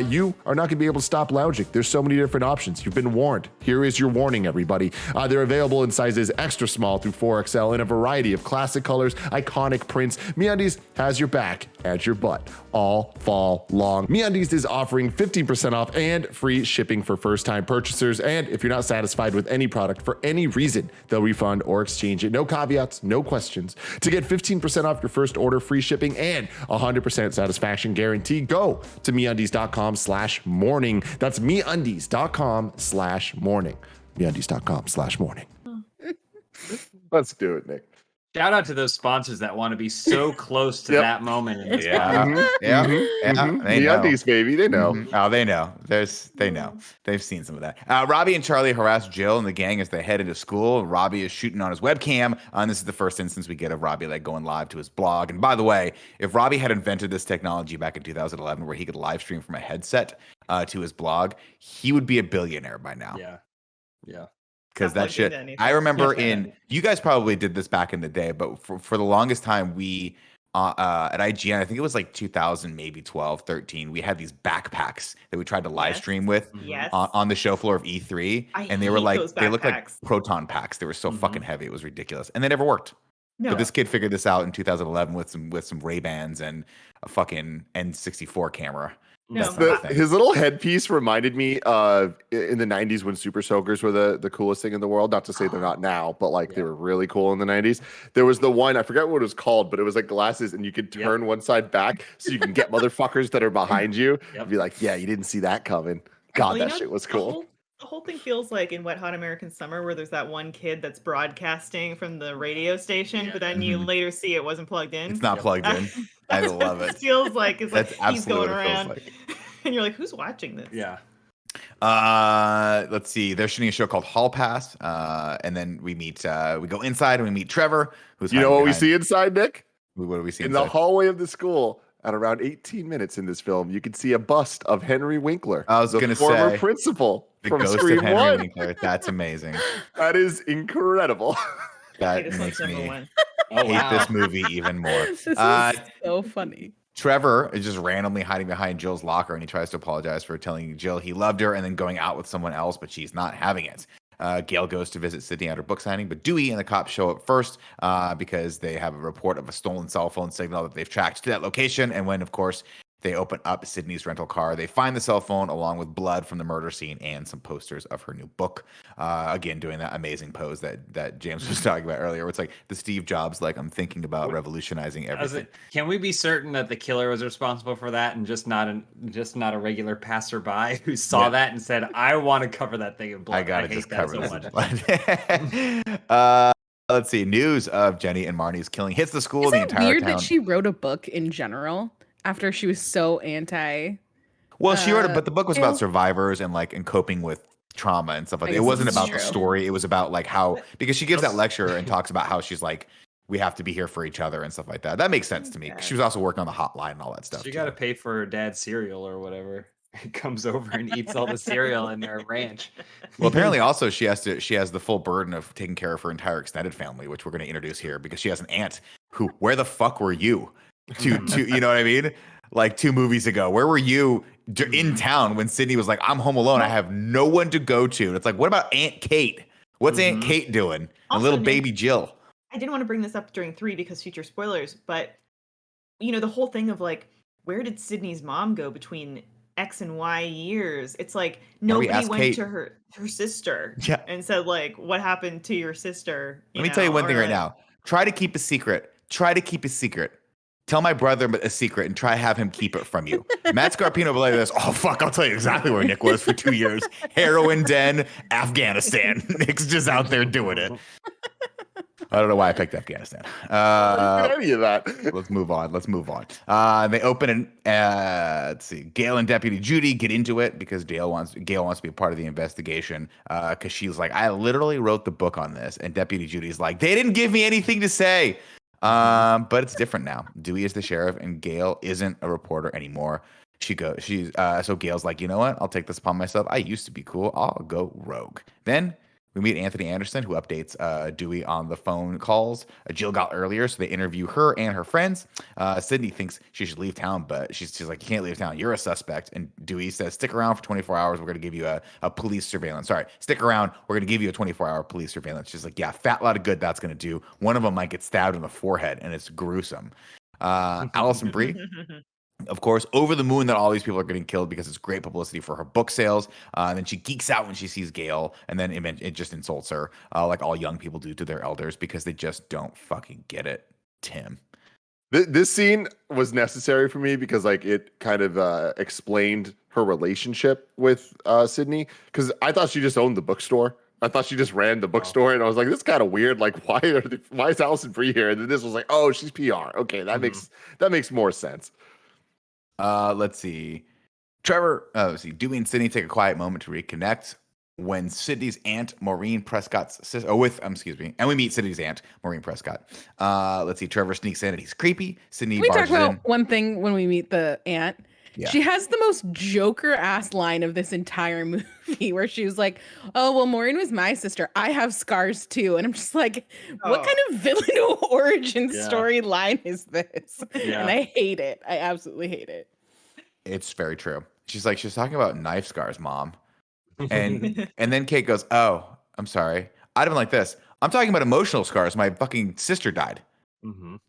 You are not gonna be able to stop lounging. There's so many different options. You've been warned. Here is your warning, everybody. They're available in sizes extra small through 4XL in a variety of classic colors, iconic prints. MeUndies has your back and your butt all fall long. MeUndies is offering 15% off and free shipping for first-time purchasers. And if you're not satisfied with any product for any reason, they'll refund or exchange it. No caveats, no questions. To get 15% off your first order, free shipping, and 100% satisfaction guarantee, go to MeUndies.com/morning. That's MeUndies.com/morning. MeUndies.com/morning. Let's do it, Nick. Shout out to those sponsors that want to be so close to that moment. In this Yeah, podcast. yeah, Mm-hmm. yeah. They The know. undies, baby. They know. Oh, they know. They know. They've seen some of that. Robbie and Charlie harass Jill and the gang as they head into school. Robbie is shooting on his webcam. And this is the first instance we get of Robbie like going live to his blog. And by the way, if Robbie had invented this technology back in 2011 where he could live stream from a headset to his blog, he would be a billionaire by now. Yeah. Yeah. Because Not that shit, plugged into I remember anything. you guys probably did this back in the day, but for the longest time, we, at IGN, I think it was like 2000, maybe 12, 13, we had these backpacks that we tried to live Yes. stream with Yes. on the show floor of E3. I And they were hate like, those they looked like backpacks. proton packs. They were so Mhm. fucking heavy. It was ridiculous. And they never worked. No. But this kid figured this out in 2011 with some Ray-Bans and a fucking N64 camera. No, That's but- not a thing. His little headpiece reminded me of in the 90s when Super Soakers were the coolest thing in the world. Not to say they're not now, but like they were really cool in the 90s. There was the one, I forget what it was called, but it was like glasses and you could turn one side back so you can get motherfuckers that are behind you. Yep. Be like, yeah, you didn't see that coming. God, Well, you that know, shit was the cool. whole thing feels like in Wet Hot American Summer where there's that one kid that's broadcasting from the radio station, but then you Mhm. later see it wasn't plugged in. It's not plugged in. I That's love what it. feels like it's like That's he's absolutely going what it feels around like. and you're like, who's watching this? Yeah. Let's see. They're shooting a show called Hall Pass. And then we go inside and we meet Trevor, who's You know hiding what we behind- see inside, Nick? What do we see In the inside? hallway of the school, at around 18 minutes in this film, you can see a bust of Henry Winkler. I was the gonna former say, principal The from ghost Scream of Henry 1. Winkler. That's amazing. That is incredible. Okay, That this makes one's number me one. Oh hate wow. this movie even more. This is Uh, so funny. Trevor is just randomly hiding behind Jill's locker and he tries to apologize for telling Jill he loved her and then going out with someone else, but she's not having it. Gail goes to visit Sydney at her book signing, but Dewey and the cops show up first because they have a report of a stolen cell phone signal that they've tracked to that location. And when, of course, they open up Sydney's rental car, they find the cell phone along with blood from the murder scene and some posters of her new book. Again, doing that amazing pose that James was talking about earlier, where it's like the Steve Jobs, like, I'm thinking about revolutionizing everything. Can we be certain that the killer was responsible for that and just not a regular passerby who saw that and said, "I want to cover that thing in blood"? I gotta hate just that cover so this much. in blood. Let's see. News of Jenny and Marnie's killing hits the school. Is The it entire weird town. that she wrote a book in general after she was so anti? Well, she wrote it, but the book was Gail? about survivors and like and coping with trauma and stuff like I that. It guess wasn't this about is the true. story. It was about like how, because she gives that lecture and talks about how she's like, we have to be here for each other and stuff like that. That makes sense to me. 'Cause she was also working on the hotline and all that stuff. She too. got to pay for her dad's cereal or whatever. He comes over and eats all the cereal in their ranch. Well, apparently also she has the full burden of taking care of her entire extended family, which we're going to introduce here because she has an aunt who, where the fuck were you? You know what I mean? Like 2 movies ago, where were you in town when Sydney was like, I'm home alone. I have no one to go to. And it's like, what about Aunt Kate? What's Aunt Kate doing? And Also, little Nick- baby Jill. I didn't want to bring this up during 3 because future spoilers, but you know, the whole thing of like, where did Sydney's mom go between X and Y years? It's like nobody ask went Kate? to her sister Yeah. and said like, what happened to your sister? Let me tell you one thing right now. Try to keep a secret. Tell my brother a secret and try have him keep it from you. Matt Scarpino will be like this. Oh, fuck. I'll tell you exactly where Nick was for 2 years. Heroin den, Afghanistan. Nick's just out there doing it. I don't know why I picked Afghanistan. Any of that. Let's move on. They open and let's see. Gail and Deputy Judy get into it because Gail wants to be a part of the investigation. Because she's like, I literally wrote the book on this, and Deputy Judy's like, they didn't give me anything to say. But it's different now. Dewey is the sheriff, and Gail isn't a reporter anymore. So Gail's like, you know what? I'll take this upon myself. I used to be cool. I'll go rogue. Then we meet Anthony Anderson, who updates Dewey on the phone calls Jill got earlier. So they interview her and her friends. Sydney thinks she should leave town, but she's like, you can't leave town. You're a suspect. And Dewey says, stick around for 24 hours. We're going to give you a police surveillance. Sorry, stick around. We're going to give you a 24-hour police surveillance. She's like, yeah, fat lot of good that's going to do. One of them might get stabbed in the forehead, and it's gruesome. Allison Brie, of course, over the moon that all these people are getting killed because it's great publicity for her book sales. And then she geeks out when she sees Gale, and then it just insults her, like all young people do to their elders because they just don't fucking get it. Tim. This scene was necessary for me because like it kind of explained her relationship with Sydney, because I thought she just owned the bookstore. I thought she just ran the bookstore, and I was like, this is kind of weird. Like, why is Allison Brie here? And then this was like, oh, she's PR. Okay, that makes more sense. Let's see. Trevor, let's see. Dewey and Sydney take a quiet moment to reconnect when Sydney's aunt, Maureen Prescott's sister, and we meet Sydney's aunt, Maureen Prescott. Let's see. Trevor sneaks in and he's creepy. Sydney Can we talk barges about in. one thing when we meet the aunt? Yeah. She has the most Joker ass line of this entire movie where she was like, oh, well, Maureen was my sister. I have scars too. And I'm just like, what kind of villain origin storyline is this? Yeah. And I hate it. I absolutely hate it. It's very true. She's talking about knife scars, Mom. And then Kate goes, oh, I'm sorry. I'd have been like this. I'm talking about emotional scars. My fucking sister died.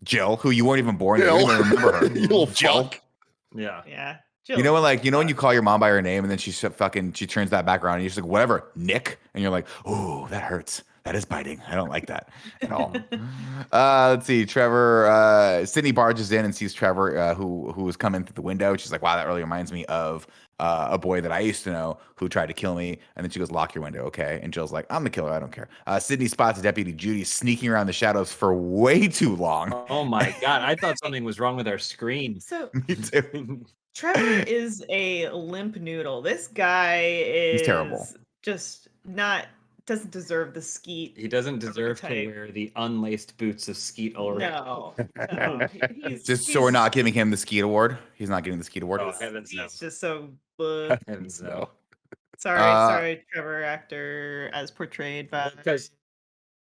Jill, who you weren't even born. You don't even remember her. You little Jill. fuck. Yeah. Yeah. You know when you call your mom by her name and then she turns that back around and you're just like, whatever, Nick, and you're like, oh, that hurts. That is biting. I don't like that at all. Let's see. Trevor, Sydney barges in and sees Trevor, who was coming through the window. She's like, wow, that really reminds me of a boy that I used to know who tried to kill me. And then she goes, lock your window, okay? And Jill's like, I'm the killer. I don't care. Sydney spots Deputy Judy sneaking around the shadows for way too long. Oh my God. I thought something was wrong with our screen. So Me too. Trevor is a limp noodle. This guy is terrible. Just doesn't deserve the Skeet. He doesn't deserve to type. wear the unlaced boots of Skeet Ulrich. No. So we're not giving him the Skeet Award. He's not getting the Skeet Award. Oh, heavens no. He's just so. Heavens no. Sorry, Trevor actor as portrayed by Because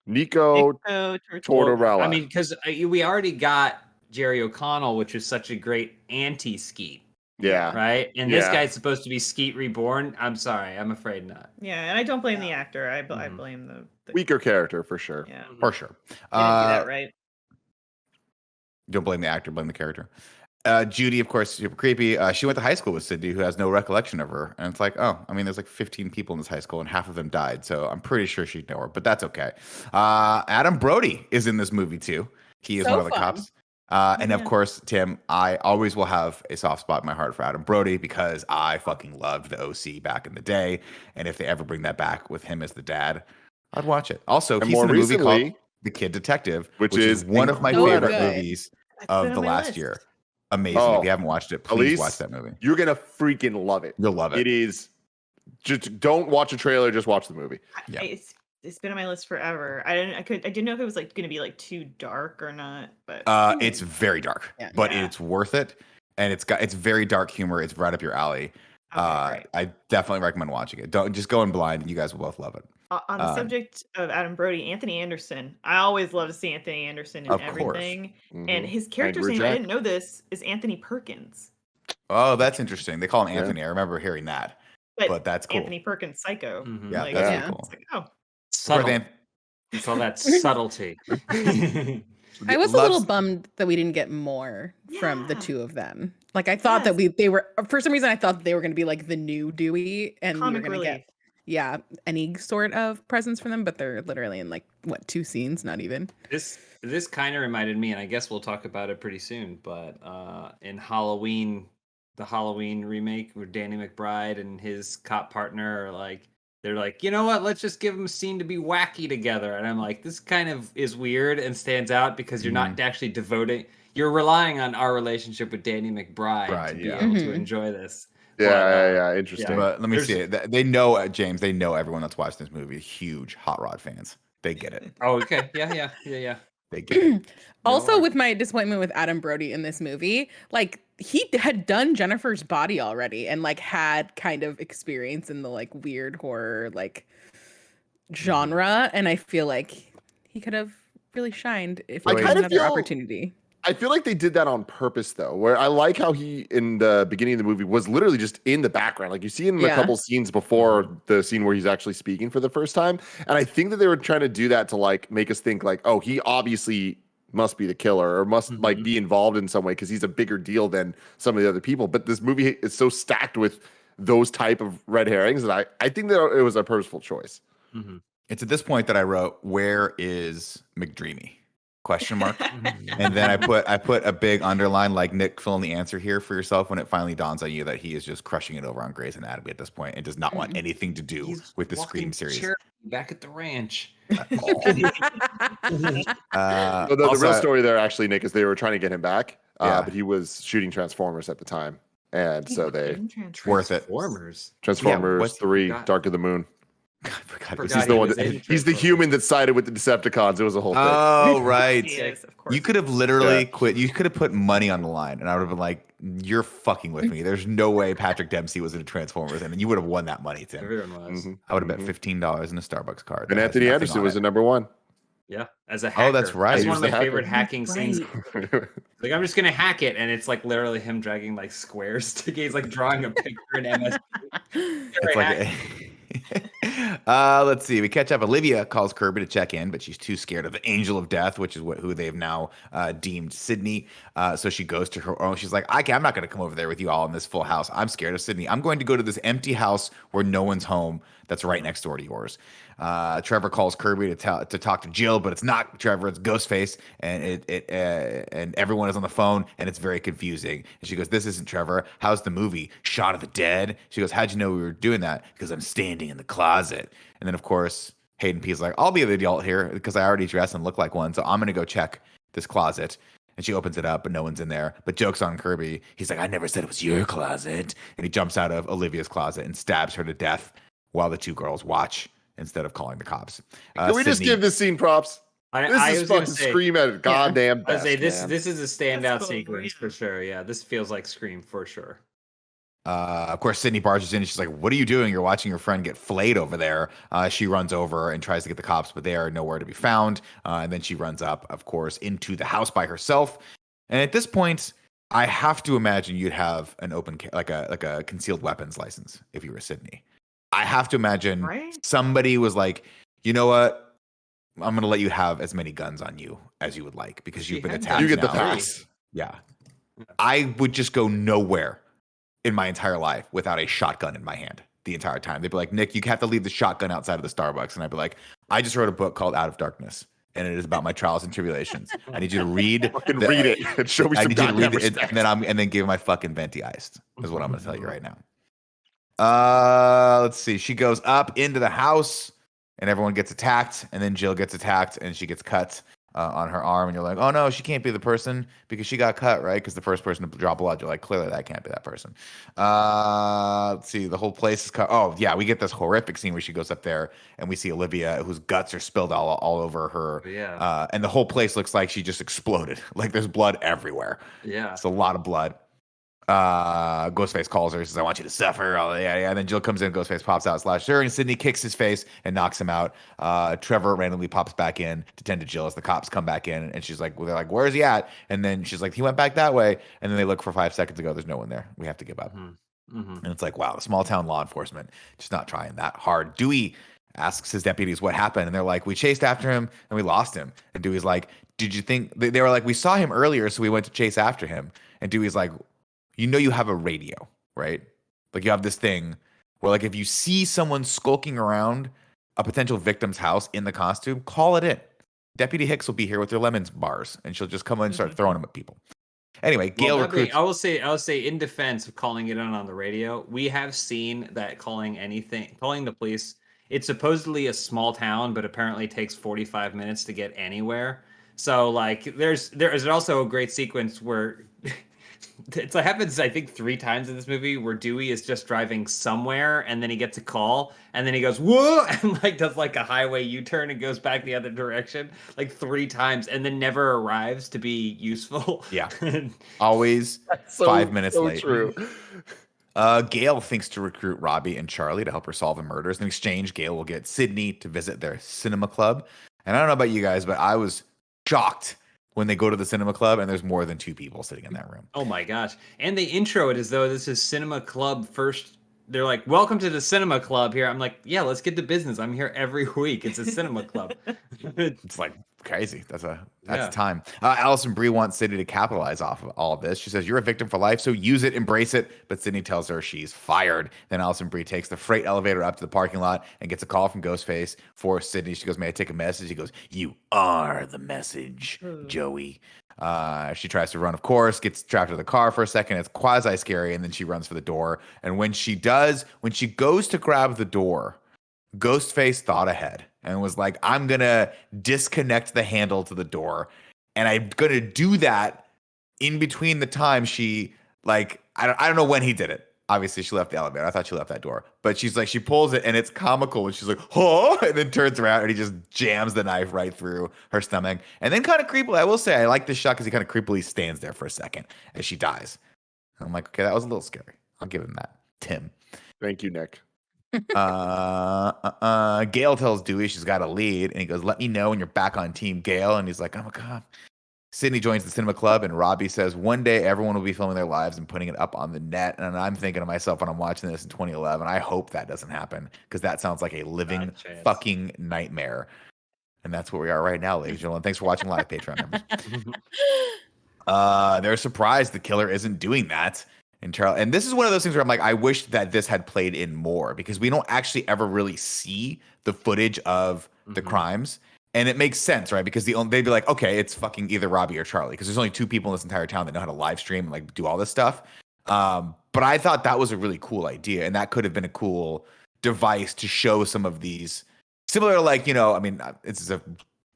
Nico Tortorella. I mean, because we already got Jerry O'Connell, which is such a great anti-Skeet. Yeah. Right? And this guy's supposed to be Skeet reborn. I'm sorry. I'm afraid not. Yeah, and I don't blame the actor. I blame the Weaker character for sure. Yeah. For sure. He didn't do that right. Don't blame the actor, blame the character. Judy, of course, super creepy. She went to high school with Sydney, who has no recollection of her. And it's like, oh, I mean, there's like 15 people in this high school and half of them died. So I'm pretty sure she'd know her, but that's okay. Adam Brody is in this movie too. He is So one of the fun. cops. And of course, Tim, I always will have a soft spot in my heart for Adam Brody because I fucking loved the OC back in the day. And if they ever bring that back with him as the dad, I'd watch it. Also, And he's more in a movie recently- called The Kid Detective, Which is is one of my so favorite good. movies That's been of on the my last list. year. Amazing. Oh, If you haven't watched it, please Elise, watch that movie. You're gonna freaking love it. You'll love it. It is. Just don't watch a trailer. Just watch the movie. Yeah. It's been on my list forever. I didn't know if it was like going to be like too dark or not, but It's very dark, Yeah. but Yeah. it's worth it. And it's very dark humor. It's right up your alley. Okay, great. I definitely recommend watching it. Don't just go in blind, and you guys will both love it. On the subject of Adam Brody, Anthony Anderson. I always love to see Anthony Anderson in Of course. everything. Mhm. And his character's Angry name, I Jack. didn't know this, is Anthony Perkins. Oh, that's interesting. They call him Yeah. Anthony. I remember hearing that, But, but that's cool. Anthony Perkins, Psycho. Mhm. Yeah, Like, that's Yeah. really cool. It's like, oh, Subtle. It's all that subtlety. I was a Loves- little bummed that we didn't get more from the Yeah. two of them. Like I thought that they were for some reason I thought they were going to be like the new Dewey and we were comic going to relief. get any sort of presence from them, but they're literally in like what 2 scenes, not even. This kind of reminded me, and I guess we'll talk about it pretty soon. But in Halloween, the Halloween remake, where Danny McBride and his cop partner are like, they're like, you know what? Let's just give them a scene to be wacky together. And I'm like, this kind of is weird and stands out because you're not actually devoting. You're relying on our relationship with Danny McBride Right, to be yeah. able to Mhm. enjoy this. Yeah, interesting. But let me There's- see it. They know, James. They know everyone that's watched this movie. Huge Hot Rod fans. They get it. Oh, okay. Yeah. They get it. Also, are. with my disappointment with Adam Brody in this movie, like he had done Jennifer's Body already and like had kind of experience in the like weird horror like genre, and I feel like he could have really shined if I he had kind of another feel- opportunity. I feel like they did that on purpose, though. Where I like how he, in the beginning of the movie, was literally just in the background. Like you see him in a Yeah. couple scenes before the scene where he's actually speaking for the first time. And I think that they were trying to do that to like make us think like, oh, he obviously must be the killer or must like be involved in some way because he's a bigger deal than some of the other people. But this movie is so stacked with those type of red herrings that I think that it was a purposeful choice. It's at this point that I wrote, "Where is McDreamy?" Question mark. And then I put a big underline like, Nick, fill in the answer here for yourself when it finally dawns on you that he is just crushing it over on Grey's Anatomy at this point and does not want anything to do with the Scream series. Back at the ranch. The real story there, actually, Nick, is they were trying to get him back, but he was shooting Transformers at the time, and so they worth it. Transformers 3, Dark of the Moon. I forgot. He's the one. He's the human that sided with the Decepticons. It was a whole thing. Oh right. Yes, of course. You could have literally quit. You could have put money on the line, and I would have been like, "You're fucking with me." There's no way Patrick Dempsey was in Transformers, and you would have won that money, Tim. Everyone was. I would have bet $15 in a Starbucks card. And Anthony Anderson was the number one. Yeah, as a hacker. Oh, that's right. That's He one was of my the favorite hacker. hacking scenes. Like, I'm just gonna hack it, and it's like literally him dragging like squares to he's like drawing a picture in MS. It's like, let's see. We catch up. Olivia calls Kirby to check in, but she's too scared of the Angel of Death, which is who they've now deemed Sydney. So she goes to her own. She's like, I'm not going to come over there with you all in this full house. I'm scared of Sydney. I'm going to go to this empty house where no one's home. That's right next door to yours. Trevor calls Kirby to talk to Jill, but it's not Trevor. It's Ghostface, and and everyone is on the phone, and it's very confusing. And she goes, "This isn't Trevor. How's the movie? Shot of the Dead?" She goes, "How'd you know we were doing that?" Because I'm standing in the closet. And then of course Hayden P's like, "I'll be the adult here because I already dress and look like one, so I'm gonna go check this closet." And she opens it up, but no one's in there. But joke's on Kirby. He's like, "I never said it was your closet." And he jumps out of Olivia's closet and stabs her to death while the two girls watch instead of calling the cops. Can we just give this scene props? I This is was gonna fucking say, Scream at goddamn I best, say this man. this is a standout That's cool, sequence yeah. for sure. Yeah, this feels like Scream for sure. Of course, Sydney barges in and she's like, "What are you doing? You're watching your friend get flayed over there." She runs over and tries to get the cops, but they are nowhere to be found. And then she runs up, of course, into the house by herself. And at this point, I have to imagine you'd have an open, like a concealed weapons license if you were Sydney. I have to imagine somebody was like, "You know what? I'm going to let you have as many guns on you as you would like because you've been attacked." You get the now." pass. Yeah. I would just go nowhere in my entire life without a shotgun in my hand the entire time. They'd be like, "Nick, you have to leave the shotgun outside of the Starbucks." And I'd be like, "I just wrote a book called Out of Darkness, and it is about my trials and tribulations. I need you to read Fucking read it and show me I some need you to goddamn read it, respect. and then give my fucking venti iced is what I'm going to tell you right now." Let's see. She goes up into the house and everyone gets attacked, and then Jill gets attacked and she gets cut on her arm, and you're like, "Oh no, she can't be the person because she got cut, right?" Because the first person to draw blood, you're like, clearly that can't be that person. Let's see. The whole place is cut. Oh yeah, we get this horrific scene where she goes up there and we see Olivia, whose guts are spilled all over her. Yeah. And the whole place looks like she just exploded. Like there's blood everywhere. Yeah. It's a lot of blood. Ghostface calls her, says, "I want you to suffer." Oh, yeah. And then Jill comes in, Ghostface pops out, slashes her, and Sydney kicks his face and knocks him out. Trevor randomly pops back in to tend to Jill as the cops come back in, and she's like, they're like, "Where's he at?" And then she's like, "He went back that way." And then they look for 5 seconds ago. There's no one there. We have to give up. And it's like, wow, the small town law enforcement just not trying that hard. Dewey asks his deputies what happened, and they're like, "We chased after him and we lost him." And Dewey's like, "Did you think?" They were like, "We saw him earlier, so we went to chase after him." And Dewey's like, "You know you have a radio, right? Like you have this thing where like if you see someone skulking around a potential victim's house in the costume, call it in. Deputy Hicks will be here with her lemons bars, and she'll just come in and start throwing them at people." Anyway, Gail recruits. I will say in defense of calling it in on the radio, we have seen that calling the police, it's supposedly a small town, but apparently takes 45 minutes to get anywhere. So like there is also a great sequence where it happens, I think, 3 times in this movie where Dewey is just driving somewhere and then he gets a call and then he goes, "Whoa!" and like does like a highway U-turn and goes back the other direction like 3 times and then never arrives to be useful. Yeah. Always 5 minutes late. True. Gail thinks to recruit Robbie and Charlie to help her solve the murders. In exchange, Gail will get Sydney to visit their cinema club. And I don't know about you guys, but I was shocked when they go to the cinema club and there's more than 2 people sitting in that room. Oh my gosh. And they intro it as though this is cinema club first. They're like, "Welcome to the cinema club here." I'm like, yeah, let's get to business. I'm here every week. It's a cinema club. It's like crazy. That's time. Allison Brie wants Sydney to capitalize off of all of this. She says, "You're a victim for life, so use it, embrace it." But Sydney tells her she's fired. Then Allison Brie takes the freight elevator up to the parking lot and gets a call from Ghostface for Sydney. She goes, "May I take a message?" He goes, "You are the message, Joey." She tries to run, of course, gets trapped in the car for a second. It's quasi scary, and then she runs for the door. And when she goes to grab the door, Ghostface thought ahead and was like, "I'm gonna disconnect the handle to the door, and I'm gonna do that in between the time she I don't know when he did it. Obviously, she left the elevator. I thought she left that door, but she's like, she pulls it, and it's comical, and she's like, "Oh!" and then turns around, and he just jams the knife right through her stomach, and then kind of creepily. I will say, I like this shot because he kind of creepily stands there for a second as she dies. I'm like, okay, that was a little scary. I'll give him that. Tim. Thank you, Nick. Gail tells Dewey she's got a lead, and he goes, "Let me know when you're back on Team Gail." And he's like, "Oh my god." Sydney joins the cinema club, and Robbie says, "One day everyone will be filming their lives and putting it up on the net." And I'm thinking to myself when I'm watching this in 2011, I hope that doesn't happen, because that sounds like a living fucking nightmare. And that's where we are right now, ladies and gentlemen. Thanks for watching live, Patreon members. They're surprised the killer isn't doing that. And this is one of those things where I'm like, I wish that this had played in more, because we don't actually ever really see the footage of the crimes. And it makes sense, right? Because they'd be like, okay, it's fucking either Robbie or Charlie, because there's only 2 people in this entire town that know how to live stream and like do all this stuff. But I thought that was a really cool idea, and that could have been a cool device to show some of these similar to, like, I mean, it's a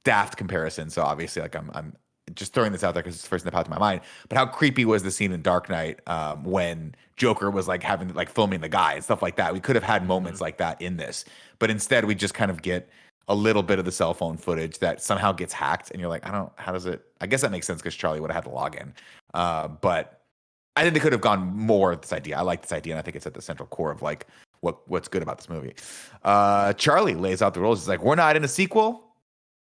daft comparison, so obviously, like, I'm just throwing this out there because it's the first thing that popped in my mind. But how creepy was the scene in Dark Knight when Joker was like filming the guy and stuff like that? We could have had moments like that in this, but instead we just kind of get a little bit of the cell phone footage that somehow gets hacked, and you're like, how does it? I guess that makes sense because Charlie would have had to log in. But I think they could have gone more with this idea. I like this idea, and I think it's at the central core of like what's good about this movie. Charlie lays out the rules. He's like, "We're not in a sequel,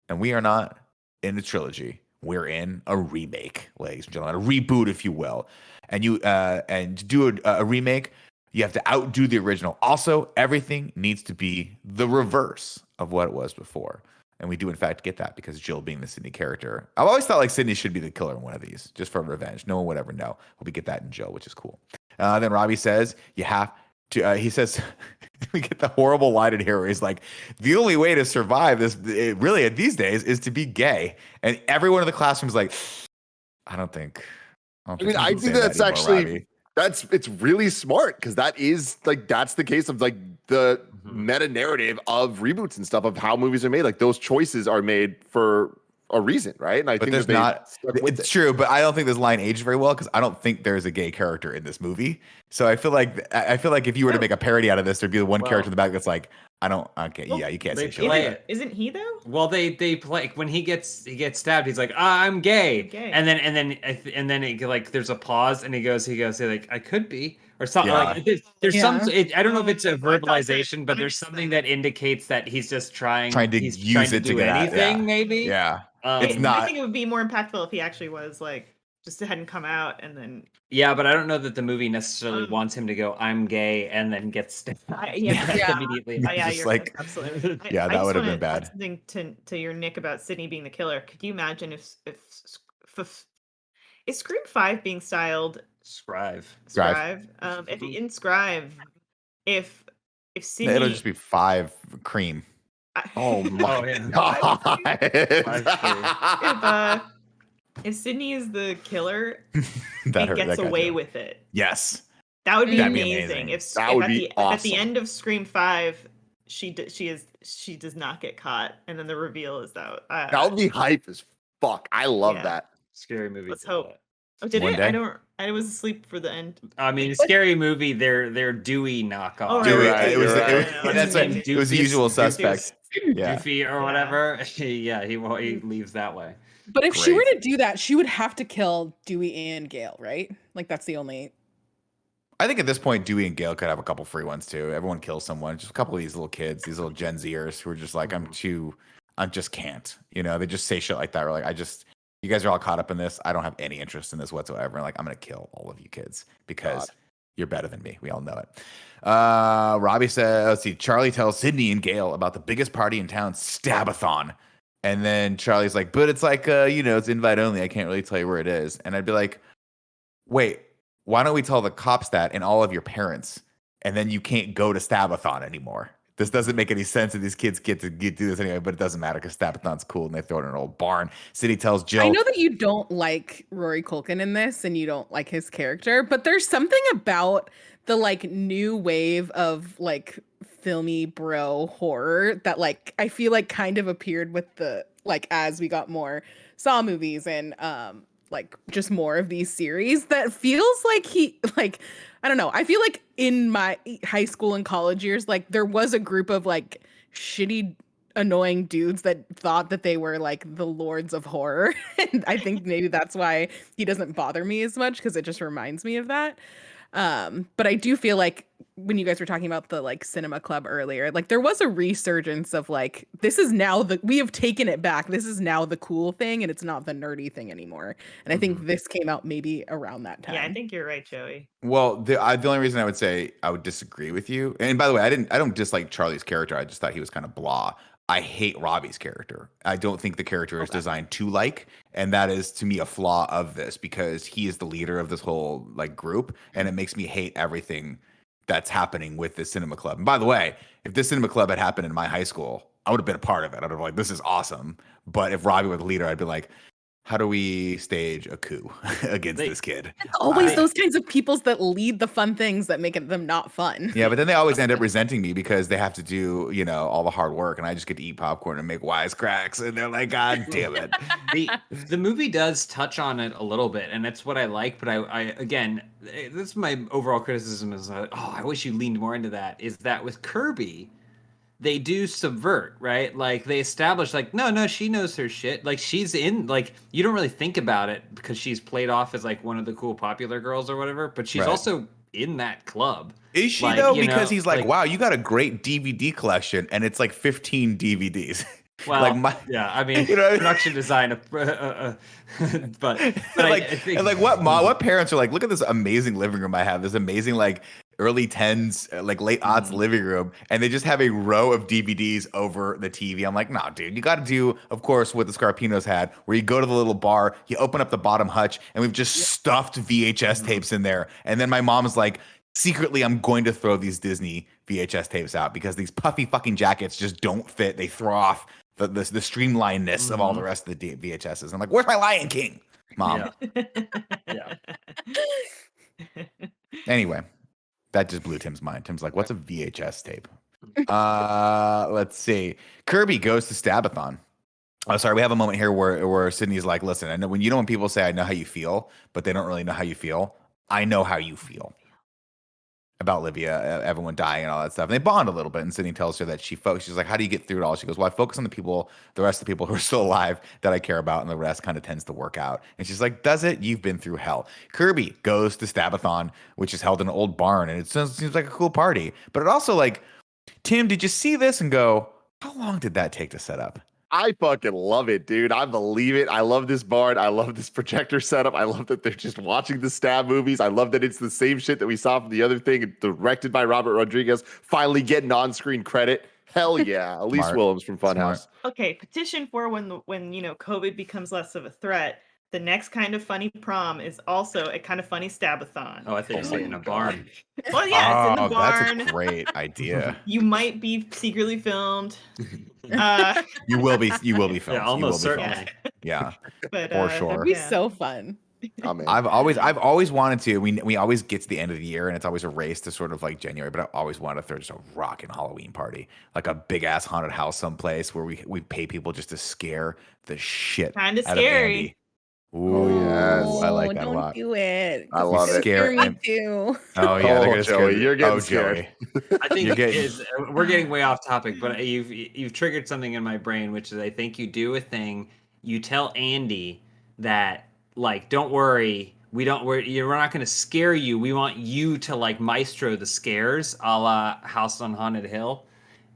and we are not in a trilogy. We're in a remake, ladies and gentlemen, a reboot, if you will. And to do a remake, you have to outdo the original. Also, everything needs to be the reverse of what it was before." And we do, in fact, get that because Jill being the Sydney character. I've always thought like Sydney should be the killer in one of these, just for revenge. No one would ever know. But we get that in Jill, which is cool. Then Robbie says, you have to, he says, we get the horrible line in here where he's like, "The only way to survive this, really, these days, is to be gay." And everyone in the classroom is like, I think that's actually, it's really smart, because that's the case of like the meta narrative of reboots and stuff, of how movies are made. Like, those choices are made for a reason, right? And I think there's it's true, but I don't think this line aged very well, because I don't think there's a gay character in this movie. So I feel like if you were to make a parody out of this, there'd be the one character in the back that's like, you can't say shit like that. Isn't he though? Well, they play when he gets stabbed. He's like, "I'm gay," and then it, there's a pause, and he goes, like, "I could be," or something. Like, there's some. I don't know if it's a verbalization, but there's something that indicates that he's just trying to use it to do anything. Maybe. Yeah. It's not. I think it would be more impactful if he actually was like, just hadn't come out and then. Yeah, but I don't know that the movie necessarily wants him to go, "I'm gay," and then get stabbed immediately. You're like, absolutely. That would have been bad. Something to your Nick about Sydney being the killer. Could you imagine if is Scream 5 being styled Scrive? If in Scrive, if Sydney, it'll just be 5 cream. Oh my god! If Sydney is the killer, it gets away with it. Yes, that would be amazing. If awesome. At the end of Scream 5, she does not get caught, and then the reveal is that that would be hype as fuck. I love that. Scary movie. Let's hope. Oh, did it? I was asleep for the end. I mean, Scary Movie. Their Dewey knockoff. Oh, Dewey. Right. It was the usual suspect. Doofy or whatever. He leaves that way. But if she were to do that, she would have to kill Dewey and Gail, right? Like, that's the only. I think at this point, Dewey and Gail could have a couple free ones too. Everyone kills someone. Just a couple of these little kids, these little Gen Zers who are just like, I just can't. They just say shit like that. We're like, you guys are all caught up in this. I don't have any interest in this whatsoever. And like, I'm gonna kill all of you kids because you're better than me. We all know it. Robbie says, let's see. Charlie tells Sydney and Gail about the biggest party in town, Stabathon. And then Charlie's like, but it's like, it's invite only. I can't really tell you where it is. And I'd be like, wait, why don't we tell the cops that and all of your parents? And then you can't go to Stabathon anymore. This doesn't make any sense. And these kids get to do this anyway, but it doesn't matter because Stabathon's cool and they throw it in an old barn. City tells Jill. I know that you don't like Rory Culkin in this and you don't like his character, but there's something about the like new wave of like filmy bro horror that like I feel like kind of appeared with the like as we got more Saw movies and like just more of these series that feels like he like I don't know. I feel like in my high school and college years, like there was a group of like shitty, annoying dudes that thought that they were like the lords of horror. And I think maybe that's why he doesn't bother me as much because it just reminds me of that. But I do feel like when you guys were talking about the like cinema club earlier, like there was a resurgence of like, this is now we have taken it back. This is now the cool thing and it's not the nerdy thing anymore. And I think this came out maybe around that time. Yeah, I think you're right, Joey. Well, the only reason I would say I would disagree with you, and by the way, I don't dislike Charlie's character. I just thought he was kind of blah. I hate Robbie's character. I don't think the character is designed to like, and that is to me a flaw of this because he is the leader of this whole like group, and it makes me hate everything that's happening with this cinema club. And by the way, if this cinema club had happened in my high school, I would have been a part of it. I'd have been like, this is awesome. But if Robbie were the leader, I'd be like, how do we stage a coup against this kid? It's always those kinds of peoples that lead the fun things that make them not fun. Yeah, but then they always end up resenting me because they have to do, all the hard work, and I just get to eat popcorn and make wisecracks, and they're like, God damn it. The movie does touch on it a little bit, and that's what I like. But I again, this is my overall criticism is, I wish you leaned more into that. Is that with Kirby, they do subvert, right? Like they establish like, no, she knows her shit. Like she's in, like you don't really think about it because she's played off as like one of the cool popular girls or whatever, but she's also in that club. Is she like, though? Because he's like, wow, you got a great DVD collection and it's like 15 DVDs. Well, I mean, production design, but like, I think, and like what parents are like, look at this amazing living room I have, this amazing like early 10s, like late aughts living room, and they just have a row of DVDs over the TV. I'm like, no, dude, you got to do, of course, what the Scarpinos had, where you go to the little bar, you open up the bottom hutch, and we've just stuffed VHS tapes in there. And then my mom's like, secretly, I'm going to throw these Disney VHS tapes out because these puffy fucking jackets just don't fit. They throw off the streamlinedness of all the rest of the VHSs. And I'm like, where's my Lion King, Mom? Yeah. Anyway, that just blew Tim's mind. Tim's like, what's a VHS tape? Let's see. Kirby goes to Stabathon. Oh, sorry. We have a moment here where Sydney's like, listen, I know when people say I know how you feel, but they don't really know how you feel. I know how you feel about Olivia, everyone dying and all that stuff. And they bond a little bit. And Sydney tells her that she's like, how do you get through it all? She goes, well, I focus on the rest of the people who are still alive that I care about. And the rest kind of tends to work out. And she's like, does it? You've been through hell. Kirby goes to Stabathon, which is held in an old barn. And it seems like a cool party. But it also like, Tim, did you see this and go, how long did that take to set up? I fucking love it, dude. I believe it. I love this barn. I love this projector setup. I love that they're just watching the Stab movies. I love that it's the same shit that we saw from the other thing, directed by Robert Rodriguez, finally getting on-screen credit. Hell yeah. Elise Willems from Funhouse. Okay, petition for when COVID becomes less of a threat. The next Kind of Funny prom is also a Kind of Funny Stabathon. Oh, I think it's in a barn. Well, yeah, it's in the barn. That's a great idea. You might be secretly filmed. You will be filmed. Yeah, almost certainly. Yeah, but, for sure. That'd be so fun. Oh, man. I've always wanted to. We always get to the end of the year, and it's always a race to sort of like January. But I always wanted to throw just a rockin' Halloween party, like a big ass haunted house someplace where we pay people just to scare the shit Kind of out scary. of Andy. Ooh, yes. I like that a don't lot. do it. I love it. Scare me too. Oh yeah, they're gonna Joey, scare you're getting Joey. I think You're getting- we're getting way off topic, but you've triggered something in my brain, which is I think you do a thing. You tell Andy that like, don't worry, we're not going to scare you. We want you to like maestro the scares, a la House on Haunted Hill.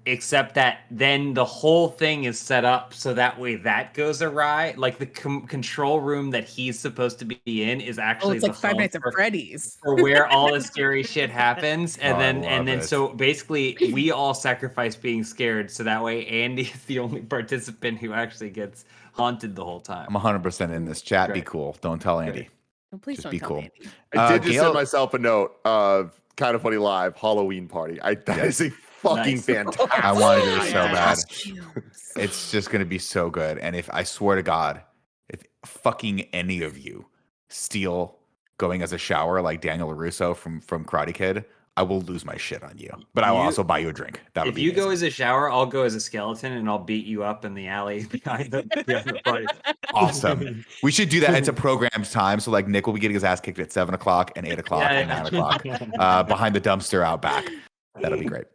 except that then the whole thing is set up so that way that goes awry. Like the control room that he's supposed to be in is actually it's like the Five hub Nights at Freddy's. for where all the scary shit happens, and I then love it. so basically we all sacrifice being scared so that way Andy is the only participant who actually gets haunted the whole time. I'm 100% in this chat. Be Great. cool. Don't tell Andy. Oh, please Just don't be tell cool. me. Andy. I did just Gail- send myself a note of Kind of Funny Live Halloween party. That is a fucking Nice. fantastic. I want to do it so Yeah. bad. Costumes. It's just going to be so good. And if I swear to God, if fucking any of you steal going as a shower like Daniel LaRusso from Karate Kid, I will lose my shit on you. But I will also buy you a drink. That would If be you go amazing. as a shower, I'll go as a skeleton and I'll beat you up in the alley behind the party. Awesome. We should do that. It's a programmed time. So like Nick will be getting his ass kicked at 7 o'clock and 8 o'clock and 9 o'clock behind the dumpster out back. That'll be great.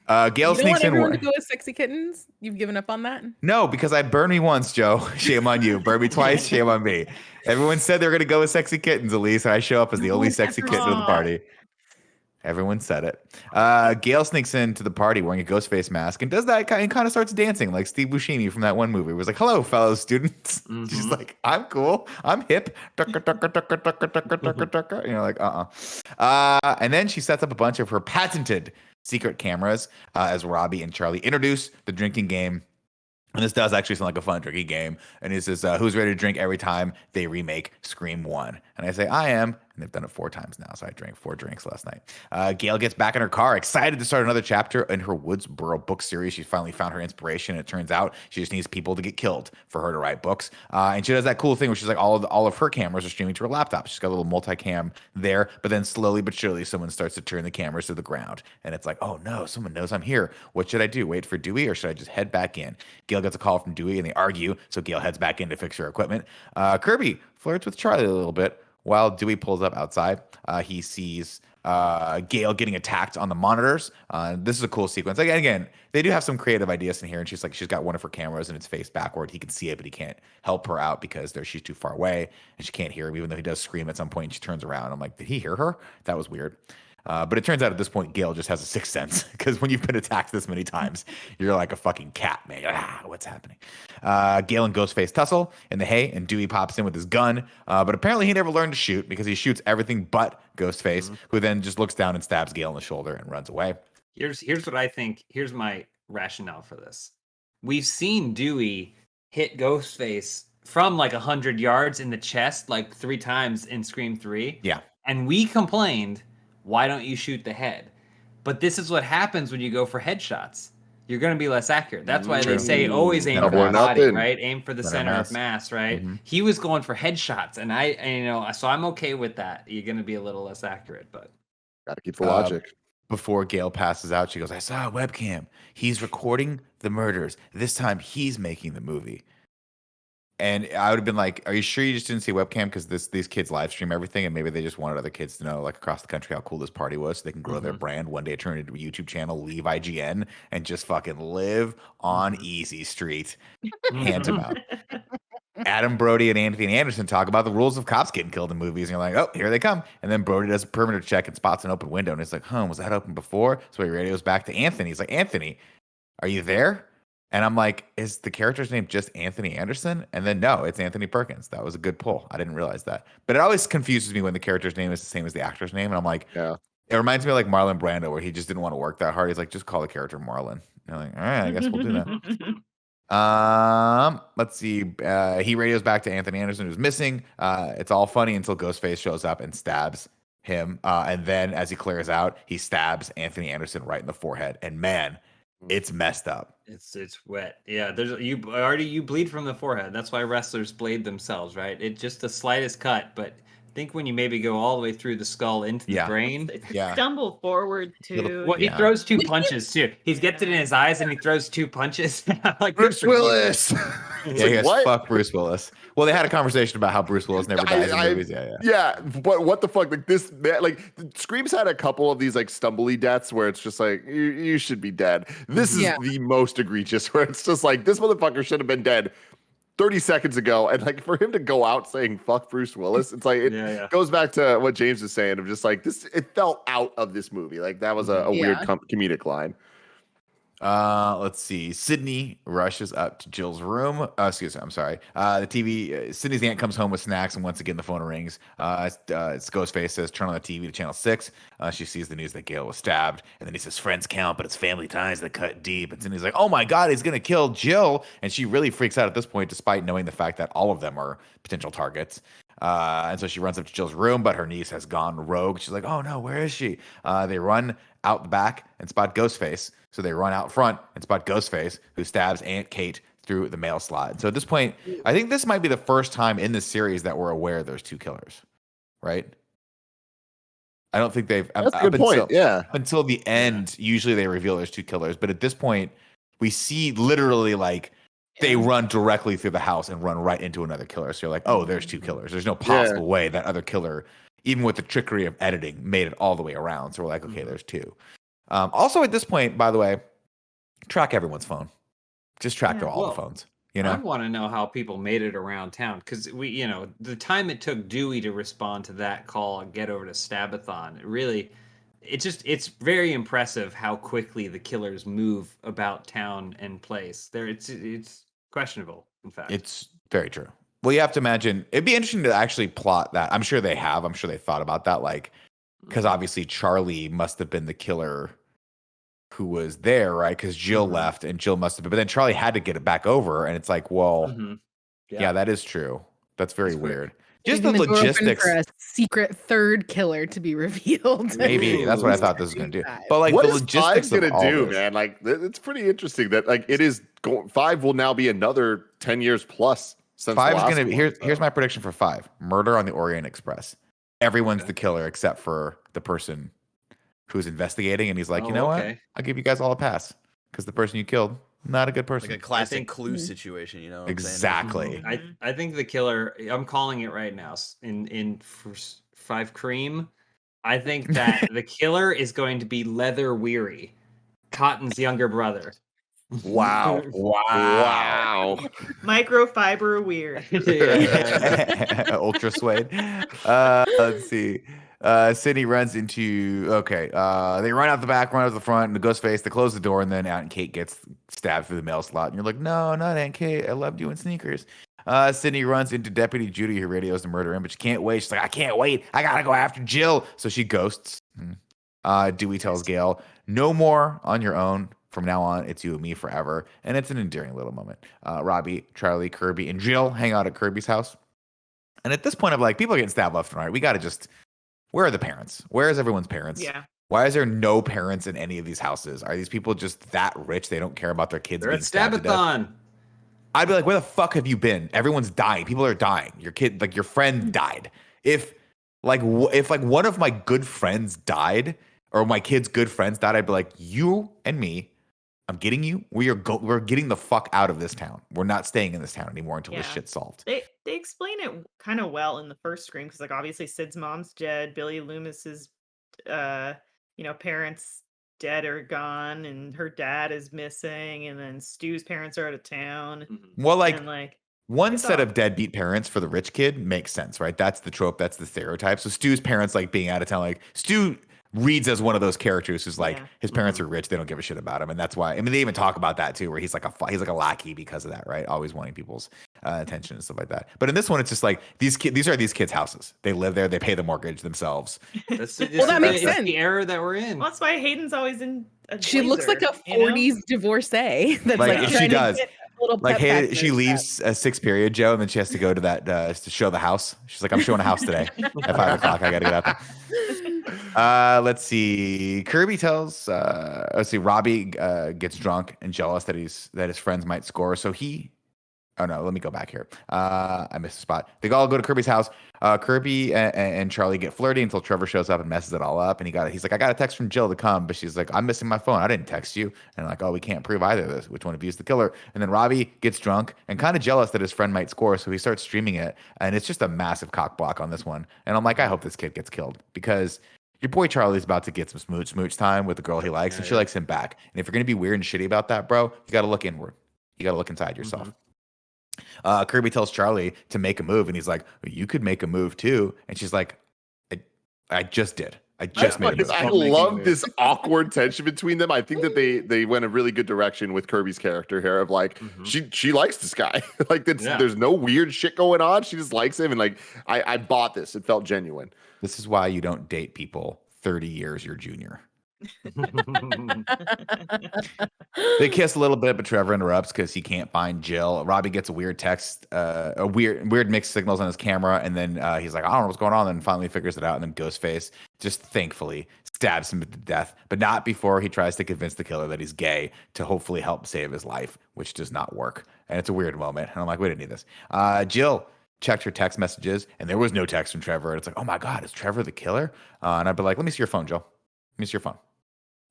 Gail You don't sneaks want in. everyone to go as sexy kittens? You've given up on that? No, because I burned me once, Joe. Shame on you. Burn me twice. Shame on me. Everyone said they were going to go with sexy kittens, Elise, and I show up as the only sexy kitten at the party. Everyone said it. Gail sneaks into the party wearing a ghost face mask and does that and kind of starts dancing like Steve Buscemi from that one movie. It was like, "Hello, fellow students." She's like, "I'm cool. I'm hip." And you're like, and then she sets up a bunch of her patented secret cameras as Robbie and Charlie introduce the drinking game. And this does actually sound like a fun drinking game. And he says, who's ready to drink every time they remake Scream 1? And I say, I am. And they've done it 4 times now. So I drank 4 drinks last night. Gail gets back in her car, excited to start another chapter in her Woodsboro book series. She finally found her inspiration. It turns out she just needs people to get killed for her to write books. And she does that cool thing where she's like, all of her cameras are streaming to her laptop. She's got a little multicam there. But then slowly but surely, someone starts to turn the cameras to the ground. And it's like, oh no, someone knows I'm here. What should I do? Wait for Dewey or should I just head back in? Gail gets a call from Dewey and they argue. So Gail heads back in to fix her equipment. Kirby flirts with Charlie a little bit. While Dewey pulls up outside, he sees Gail getting attacked on the monitors. This is a cool sequence. Again, they do have some creative ideas in here, and she's got one of her cameras and it's faced backward. He can see it, but he can't help her out because she's too far away and she can't hear him, even though he does scream at some point and she turns around. I'm like, did he hear her? That was weird. But it turns out at this point, Gail just has a sixth sense because when you've been attacked this many times, you're like a fucking cat, man. What's happening? Gail and Ghostface tussle in the hay, and Dewey pops in with his gun. But apparently he never learned to shoot because he shoots everything but Ghostface, who then just looks down and stabs Gail in the shoulder and runs away. Here's what I think. Here's my rationale for this. We've seen Dewey hit Ghostface from like 100 yards in the chest like 3 times in Scream 3. Yeah. And we complained, why don't you shoot the head? But this is what happens when you go for headshots. You're going to be less accurate. That's why they say always aim for the body, right? Aim for the center of mass, right? Mm-hmm. He was going for headshots, and so I'm okay with that. You're going to be a little less accurate, but gotta keep the logic. Before Gail passes out, she goes, "I saw a webcam. He's recording the murders. This time, he's making the movie." And I would have been like, "Are you sure you just didn't see webcam? Because these kids live stream everything, and maybe they just wanted other kids to know, like across the country, how cool this party was, so they can grow their brand. One day, turn it into a YouTube channel, leave IGN, and just fucking live on Easy Street, hand to mouth." Adam Brody and Anthony Anderson talk about the rules of cops getting killed in movies, and you're like, "Oh, here they come!" And then Brody does a perimeter check and spots an open window, and it's like, "Huh, was that open before?" So he radios back to Anthony. He's like, "Anthony, are you there?" And I'm like, is the character's name just Anthony Anderson? And then no, it's Anthony Perkins. That was a good pull. I didn't realize that. But it always confuses me when the character's name is the same as the actor's name. And I'm like, yeah. It reminds me of like Marlon Brando, where he just didn't want to work that hard. He's like, just call the character Marlon. And I'm like, all right, I guess we'll do that. Let's see. He radios back to Anthony Anderson, who's missing. It's all funny until Ghostface shows up and stabs him. And then as he clears out, he stabs Anthony Anderson right in the forehead. And man, it's messed up. It's wet. Yeah, you bleed from the forehead. That's why wrestlers blade themselves, right? It's just the slightest cut, but I think when you maybe go all the way through the skull into the brain, stumble forward too. Well, he throws 2 punches too. He gets it in his eyes and he throws 2 punches. Like Bruce Willis. Yeah, he goes, fuck Bruce Willis. Well, they had a conversation about how Bruce Willis never dies in movies. Yeah, but what the fuck? Like this, like Scream's had a couple of these like stumbly deaths where it's just like you should be dead. This is the most egregious, where it's just like this motherfucker should have been dead 30 seconds ago, and like for him to go out saying fuck Bruce Willis, it's like it goes back to what James was saying of just like this. It fell out of this movie. Like that was a weird comedic line. Let's see. Sydney rushes up to Jill's room. Excuse me. I'm sorry. The TV. Sydney's aunt comes home with snacks, and once again the phone rings. It's Ghostface says, "Turn on the TV to channel 6." She sees the news that Gail was stabbed, and then he says, "Friends count, but it's family ties that cut deep." And Sydney's like, "Oh my God, he's gonna kill Jill!" And she really freaks out at this point, despite knowing the fact that all of them are potential targets. And so she runs up to Jill's room, but her niece has gone rogue. She's like, "Oh no, where is she?" They run out the back and spot Ghostface. So they run out front and spot Ghostface, who stabs Aunt Kate through the mail slot. So at this point, I think this might be the first time in this series that we're aware there's 2 killers, right? I don't think they've. That's a good point. Yeah. Until the end, usually they reveal there's 2 killers, but at this point, we see literally like they run directly through the house and run right into another killer. So you're like, oh, there's 2 killers. There's no possible way that other killer, even with the trickery of editing, made it all the way around. So we're like, okay, there's 2. Also, at this point, by the way, track everyone's phone. Just track all the phones. You know, I want to know how people made it around town because the time it took Dewey to respond to that call and get over to Stabathon, it's very impressive how quickly the killers move about town and place. It's questionable. In fact, it's very true. Well, you have to imagine it'd be interesting to actually plot that. I'm sure they have. I'm sure they thought about that, like. Because obviously Charlie must have been the killer who was there, right? Because Jill left and Jill must have been. But then Charlie had to get it back over. And it's like, well, yeah, that is true. That's very weird. Just the logistics. For a secret third killer to be revealed. Maybe that's what I thought this was going to do. But like, what the is logistics 5 of gonna do, this, man? Like, it's pretty interesting that like it is going. 5 will now be another 10 years plus since 5 is going to be. Here's my prediction for 5: Murder on the Orient Express. Everyone's the killer except for the person who's investigating, and he's like, you know what? I'll give you guys all a pass because the person you killed, not a good person. Like a classic Clue situation, you know? Exactly. I think the killer. I'm calling it right now. In 5 Cream, I think that the killer is going to be Leather Weary, Cotton's younger brother. Wow. Microfiber weird. Ultra suede. Let's see. Sydney runs into they run out the back, run out the front, and the Ghostface. They close the door, and then Aunt Kate gets stabbed through the mail slot. And you're like, no, not Aunt Kate. I loved you in sneakers. Sydney runs into Deputy Judy, who radios the murder in, but she can't wait. She's like, I can't wait. I gotta go after Jill. So she ghosts. Dewey tells Gail, no more on your own. From now on, it's you and me forever. And it's an endearing little moment. Robbie, Charlie, Kirby, and Jill hang out at Kirby's house. And at this point, I'm like, people are getting stabbed left and right. We got to just, where are the parents? Where is everyone's parents? Yeah. Why is there no parents in any of these houses? Are these people just that rich? They don't care about their kids being stabbed to death? I'd be like, where the fuck have you been? Everyone's dying. People are dying. Your kid, like your friend died. If one of my good friends died, or my kid's good friends died, I'd be like, you and me, I'm getting you. We're getting the fuck out of this town. We're not staying in this town anymore until this shit's solved. They explain it kind of well in the first Scream because like obviously Sid's mom's dead, Billy Loomis's parents dead or gone, and her dad is missing, and then Stu's parents are out of town. Well, and one set of deadbeat parents for the rich kid makes sense, right? That's the trope. That's the stereotype. So Stu's parents like being out of town, like Stu reads as one of those characters who's like his parents are rich, they don't give a shit about him, and that's why. I mean, they even talk about that too, where he's like a lackey because of that, right? Always wanting people's attention and stuff like that. But in this one, it's just like these are these kids' houses. They live there. They pay the mortgage themselves. That makes sense. The era that we're in. Well, that's why Hayden's always in. She looks like a 40s divorcee. That's like she does. Like Hayden, she leaves a 6th period, Joe, and then she has to go to that to show the house. She's like, I'm showing a house today at 5 o'clock. I got to get out there. Let's see. Kirby tells. Let's see. Robbie gets drunk and jealous that his friends might score, so he. Oh no, let me go back here. I missed a spot. They all go to Kirby's house. Kirby and Charlie get flirty until Trevor shows up and messes it all up. And he's like, I got a text from Jill to come, but she's like, I'm missing my phone. I didn't text you. And like, oh, we can't prove either of this. Which one of you is the killer? And then Robbie gets drunk and kind of jealous that his friend might score, so he starts streaming it. And it's just a massive cock block on this one. And I'm like, I hope this kid gets killed because your boy Charlie's about to get some smooch time with the girl he likes, and she likes him back. And if you're gonna be weird and shitty about that, bro, you got to look inward. You got to look inside yourself. Kirby tells Charlie to make a move, and he's like, you could make a move too. And she's like, I just did. I just made Because a I move. Filmmaking love move. this awkward tension between them. I think that they went a really good direction with Kirby's character here of like she likes this guy. Like there's no weird shit going on. She just likes him, and like I bought this. It felt genuine. This is why you don't date people 30 years your junior. They kiss a little bit, but Trevor interrupts because he can't find Jill. Robbie gets a weird text, a weird mixed signals on his camera, and then he's like, I don't know what's going on. And then finally figures it out, and then Ghostface just thankfully stabs him to death, but not before he tries to convince the killer that he's gay to hopefully help save his life, which does not work. And it's a weird moment. And I'm like, we didn't need this. Jill checked her text messages, and there was no text from Trevor. And it's like, oh my God, is Trevor the killer? And I'd be like, let me see your phone, Jill. Let me see your phone.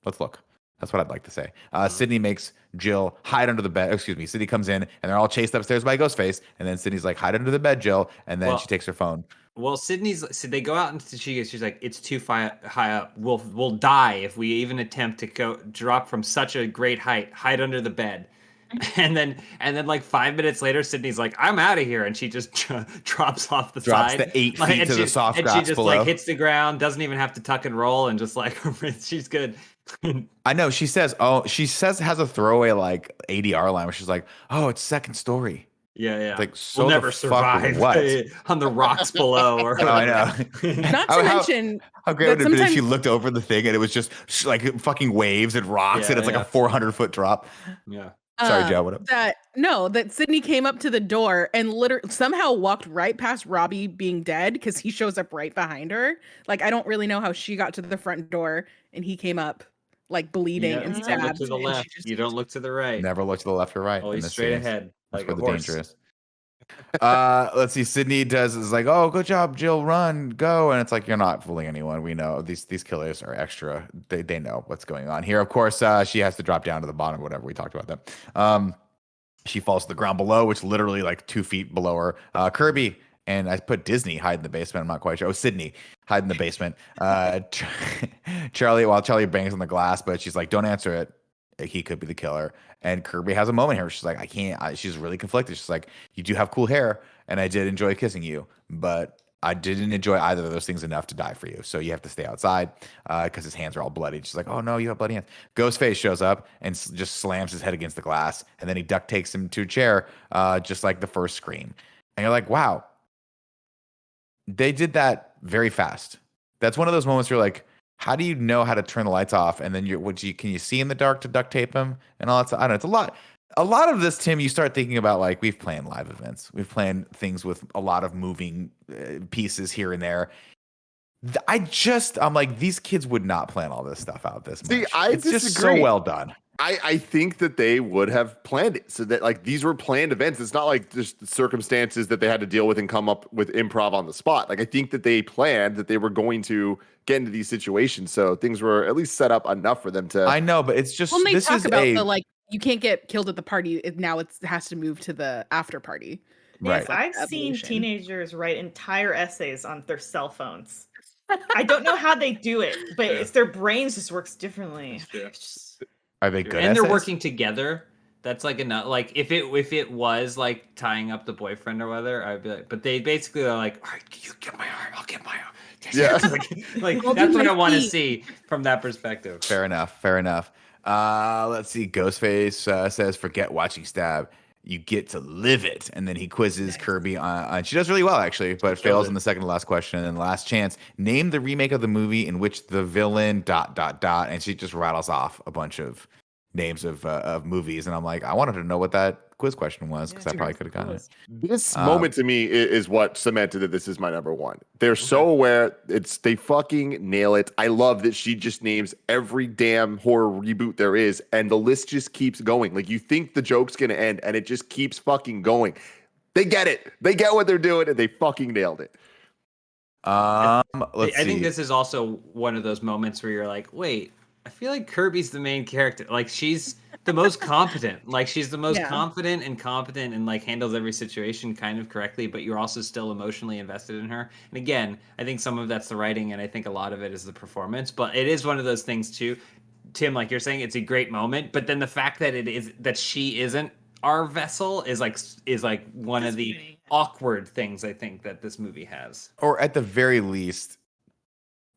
Let's look. That's what I'd like to say. Sydney makes Jill hide under the bed. Excuse me. Sydney comes in and they're all chased upstairs by Ghostface. And then Sydney's like, hide under the bed, Jill. And then she takes her phone. Well, so they go out into she's like, it's too high up. We'll die if we even attempt to drop from such a great height. Hide under the bed. And then like 5 minutes later, Sydney's like, I'm out of here. And she just drops off the side. Drops the 8 feet to the soft grass And she just below. like hits the ground, doesn't even have to tuck and roll, and just like, she's good. I know. She says has a throwaway like ADR line where she's like, oh, it's second story. Yeah. Like, so we'll the never fuck survive what? on the rocks below. Or Oh, I know. Not to mention How great would it have been if she looked over the thing and it was just like fucking waves and rocks and it's like a 400-foot drop? Yeah. Sorry, Joe. What up? that Sydney came up to the door and literally somehow walked right past Robbie being dead because he shows up right behind her. Like, I don't really know how she got to the front door and he came up like bleeding and You don't stabbed. look to the left. You don't look to the right. Never look to the left or right. Always straight ahead. That's Like where a the horse. danger is. Let's see. Sydney is like, oh, good job, Jill. Run, go. And it's like, you're not fooling anyone. We know these killers are extra. They know what's going on here. Of course, she has to drop down to the bottom. Whatever, we talked about that. She falls to the ground below, which literally like 2 feet below her. Kirby and I put Disney hide in the basement. I'm not quite sure. Oh, Sydney hide in the basement. Charlie bangs on the glass, but she's like, don't answer it. He could be the killer. And Kirby has a moment here where she's like, I can't. She's really conflicted. She's like, you do have cool hair, and I did enjoy kissing you, but I didn't enjoy either of those things enough to die for you. So you have to stay outside because his hands are all bloody. She's like, oh no, you have bloody hands. Ghostface shows up and just slams his head against the glass, and then he duct takes him to a chair, just like the first Scream. And you're like, wow, they did that very fast. That's one of those moments where you're like, how do you know how to turn the lights off? And then can you see in the dark to duct tape him and all that stuff? I don't know. It's a lot. A lot of this, Tim, you start thinking about like we've planned live events. We've planned things with a lot of moving pieces here and there. I'm like, these kids would not plan all this stuff out this much. It's disagree. Just so well done. I think that they would have planned it so that like these were planned events. It's not like just the circumstances that they had to deal with and come up with improv on the spot. Like I think that they planned that they were going to get into these situations, so things were at least set up enough for them to. I know, but it's just When they talk about the like you can't get killed at the party. Now it has to move to the after party. Yes, Right. I've seen teenagers write entire essays on their cell phones. I don't know how they do it, but it's their brains just works differently. Are they good? And they're essays? working together. That's like enough. Like if it was like tying up the boyfriend or whatever, I'd be like. But they basically are like, all right, you get my arm, I'll get my arm. Yeah. like Well, that's what my I want to feet. see from that perspective. Fair enough. Let's see. Ghostface says, forget watching Stab. You get to live it. And then he quizzes Kirby on she does really well, actually, but fails in the second to last question. And then last chance, name the remake of the movie in which the villain ... And she just rattles off a bunch of names of movies. And I'm like, I wanted to know what that quiz question was because I probably could have gotten it. This moment to me is what cemented that this is my number one. They're so aware. They fucking nail it. I love that she just names every damn horror reboot there is, and the list just keeps going. Like you think the joke's gonna end, and it just keeps fucking going. They get it. They get what they're doing, and they fucking nailed it. Let's see. I think this is also one of those moments where you're like, wait, I feel like Kirby's the main character. Like she's the most competent. Like she's the most confident and competent and like handles every situation kind of correctly, but you're also still emotionally invested in her. And again, I think some of that's the writing and I think a lot of it is the performance, but it is one of those things too. Tim, like you're saying, it's a great moment, but then the fact that she isn't our vessel is like one of the awkward things I think that this movie has. Or at the very least,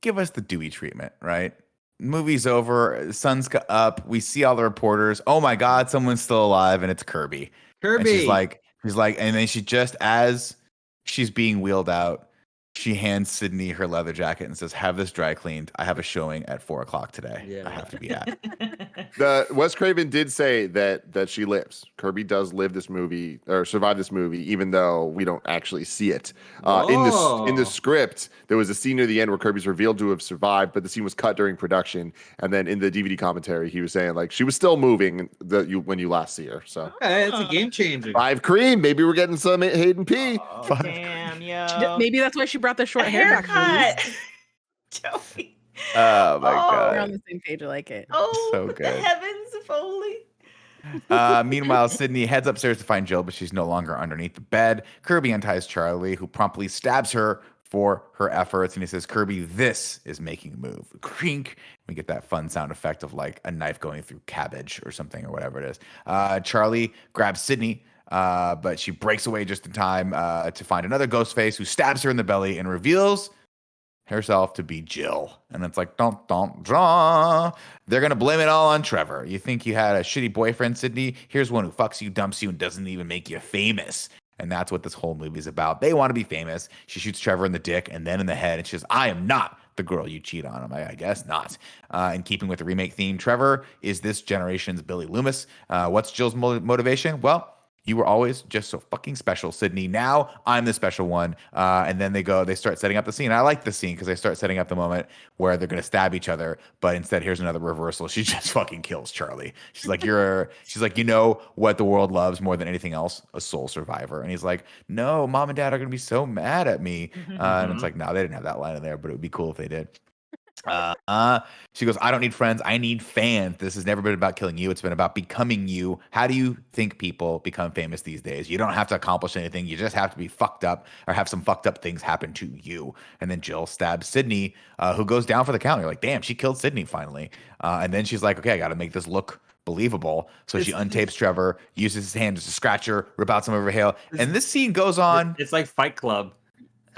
give us the Dewey treatment, right? Movie's over, sun's up, we see all the reporters. Oh my God, someone's still alive, and it's Kirby. And she's Kirby. like, and then she just as she's being wheeled out, she hands Sydney her leather jacket and says, "Have this dry cleaned. I have a showing at 4:00 today. Yeah. I have to be at." Wes Craven did say that she lives. Kirby does live this movie or survive this movie, even though we don't actually see it. In the Whoa. script, there was a scene near the end where Kirby's revealed to have survived, but the scene was cut during production. And then in the DVD commentary, he was saying like she was still moving when you last see her. So Okay, it's a game changer. 5 cream, maybe we're getting some Hayden P. Oh, damn, yo. Maybe that's why she brought the short A hair back. haircut. Joey. Oh my Oh. We're on God. the same page. I like it. Oh, So the good. heavens, if only. Meanwhile, Sydney heads upstairs to find Jill, but she's no longer underneath the bed. Kirby unties Charlie, who promptly stabs her for her efforts. And he says, "Kirby, this is making a move." Crink. We get that fun sound effect of like a knife going through cabbage or something or whatever it is. Charlie grabs Sydney, but she breaks away just in time to find another ghost face who stabs her in the belly and reveals herself to be Jill. And it's like, don't draw. They're going to blame it all on Trevor. You think you had a shitty boyfriend, Sydney? Here's one who fucks you, dumps you, and doesn't even make you famous. And that's what this whole movie is about. They want to be famous. She shoots Trevor in the dick and then in the head. And she says, "I am not the girl you cheat on." I guess not. In keeping with the remake theme, Trevor is this generation's Billy Loomis. What's Jill's motivation? Well, you were always just so fucking special, Sydney. Now I'm the special one. And then they start setting up the scene. I like the scene because they start setting up the moment where they're going to stab each other. But instead, here's another reversal. She just fucking kills Charlie. She's like, you know what the world loves more than anything else? A soul survivor. And he's like, "No, Mom and Dad are going to be so mad at me." And it's like, no, they didn't have that line in there, but it would be cool if they did. She goes, "I don't need friends. I need fans. This has never been about killing you. It's been about becoming you. How do you think people become famous these days? You don't have to accomplish anything. You just have to be fucked up or have some fucked up things happen to you." And then Jill stabs Sydney, who goes down for the count. You're like, damn, she killed Sydney finally. And then she's like, okay, I got to make this look believable. So she untapes Trevor, uses his hand just to scratch her, rip out some of her hair. And this scene goes on. It's like Fight Club.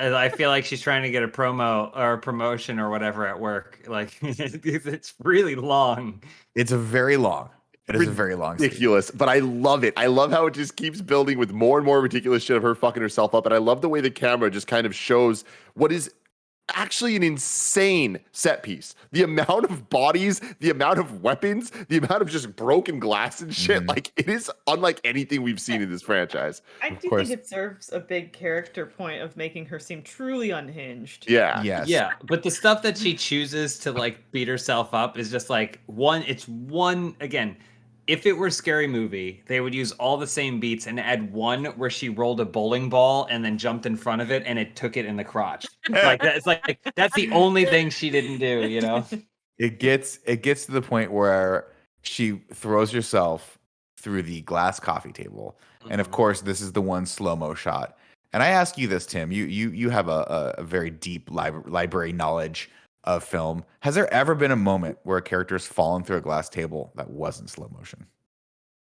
I feel like she's trying to get a promo or a promotion or whatever at work. Like it's really long. It's a very long. It is a very long scene. Ridiculous, but I love it. I love how it just keeps building with more and more ridiculous shit of her fucking herself up. And I love the way the camera just kind of shows what is actually an insane set piece. The amount of bodies, the amount of weapons, the amount of just broken glass and shit. Like it is unlike anything we've seen in this franchise. I do course. think it serves a big character point of making her seem truly unhinged. Yeah. Yes. Yeah, but the stuff that she chooses to like beat herself up is just like one again. If it were a Scary Movie, they would use all the same beats and add one where she rolled a bowling ball and then jumped in front of it and it took it in the crotch. Like that, it's like that's the only thing she didn't do, you know? It gets to the point where she throws herself through the glass coffee table. And of course, this is the one slow-mo shot. And I ask you this, Tim, you have a very deep library knowledge of film. Has there ever been a moment where a character's fallen through a glass table that wasn't slow motion?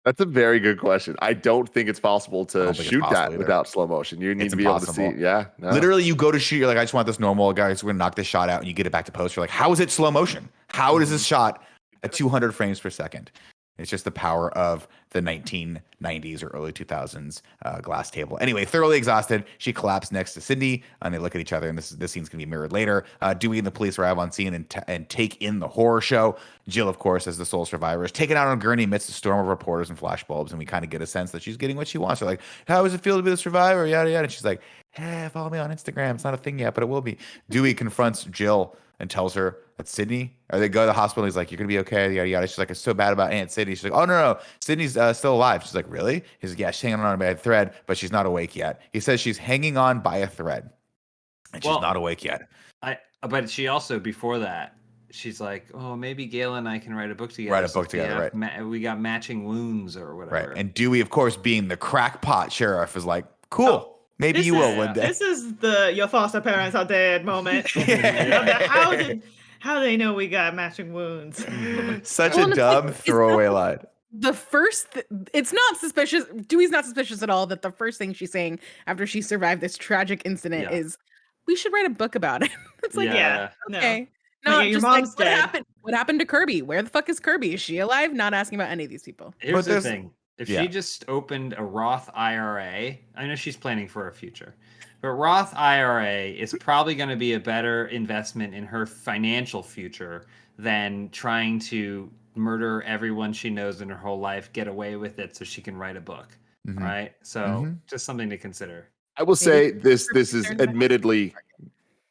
That's a very good question. I don't think it's possible to think it's shoot possible that either. without slow motion. You need It's to be able to impossible. see. Yeah. No. Literally, you go to shoot, you're like, I just want this normal, guys, we're gonna knock this shot out, and you get it back to post. You're like, how is it slow motion? How is this shot at 200 frames per second? It's just the power of the 1990s or early 2000s glass table. Anyway, thoroughly exhausted, she collapsed next to Cindy, and they look at each other, and this scene's going to be mirrored later. Dewey and the police arrive on scene and take in the horror show. Jill, of course, as the sole survivor, is taken out on a gurney amidst a storm of reporters and flashbulbs, and we kind of get a sense that she's getting what she wants. They're like, how does it feel to be the survivor? Yada, yada. And she's like, hey, follow me on Instagram. It's not a thing yet, but it will be. Dewey confronts Jill and tells her that Sydney, or they go to the hospital. He's like, you're going to be okay, yada, yada. She's like, it's so bad about Aunt Sydney. She's like, oh, no. Sydney's still alive. She's like, really? He's like, yeah, she's hanging on by a thread, but she's not awake yet. He says she's hanging on by a thread, and she's not awake yet. But she also, before that, she's like, oh, maybe Gail and I can write a book together. Write a book together, right. We got matching wounds or whatever. Right. And Dewey, of course, being the crackpot sheriff, is like, cool. Maybe you will one day. This is the your foster parents are dead moment. How they know we got matching wounds? Such a dumb throwaway line. The first, it's not suspicious. Dewey's not suspicious at all that the first thing she's saying after she survived this tragic incident is, we should write a book about it. It's like, Yeah. No. okay. But No, yeah, your just mom's like, dead. what happened to Kirby? Where the fuck is Kirby? Is she alive? Not asking about any of these people. Here's But the there's- thing. If yeah. she just opened a Roth IRA, I know she's planning for a future, but Roth IRA is probably going to be a better investment in her financial future than trying to murder everyone she knows in her whole life, get away with it so she can write a book. Mhm. Right? So Mhm. just something to consider. I will say this is concerns about- admittedly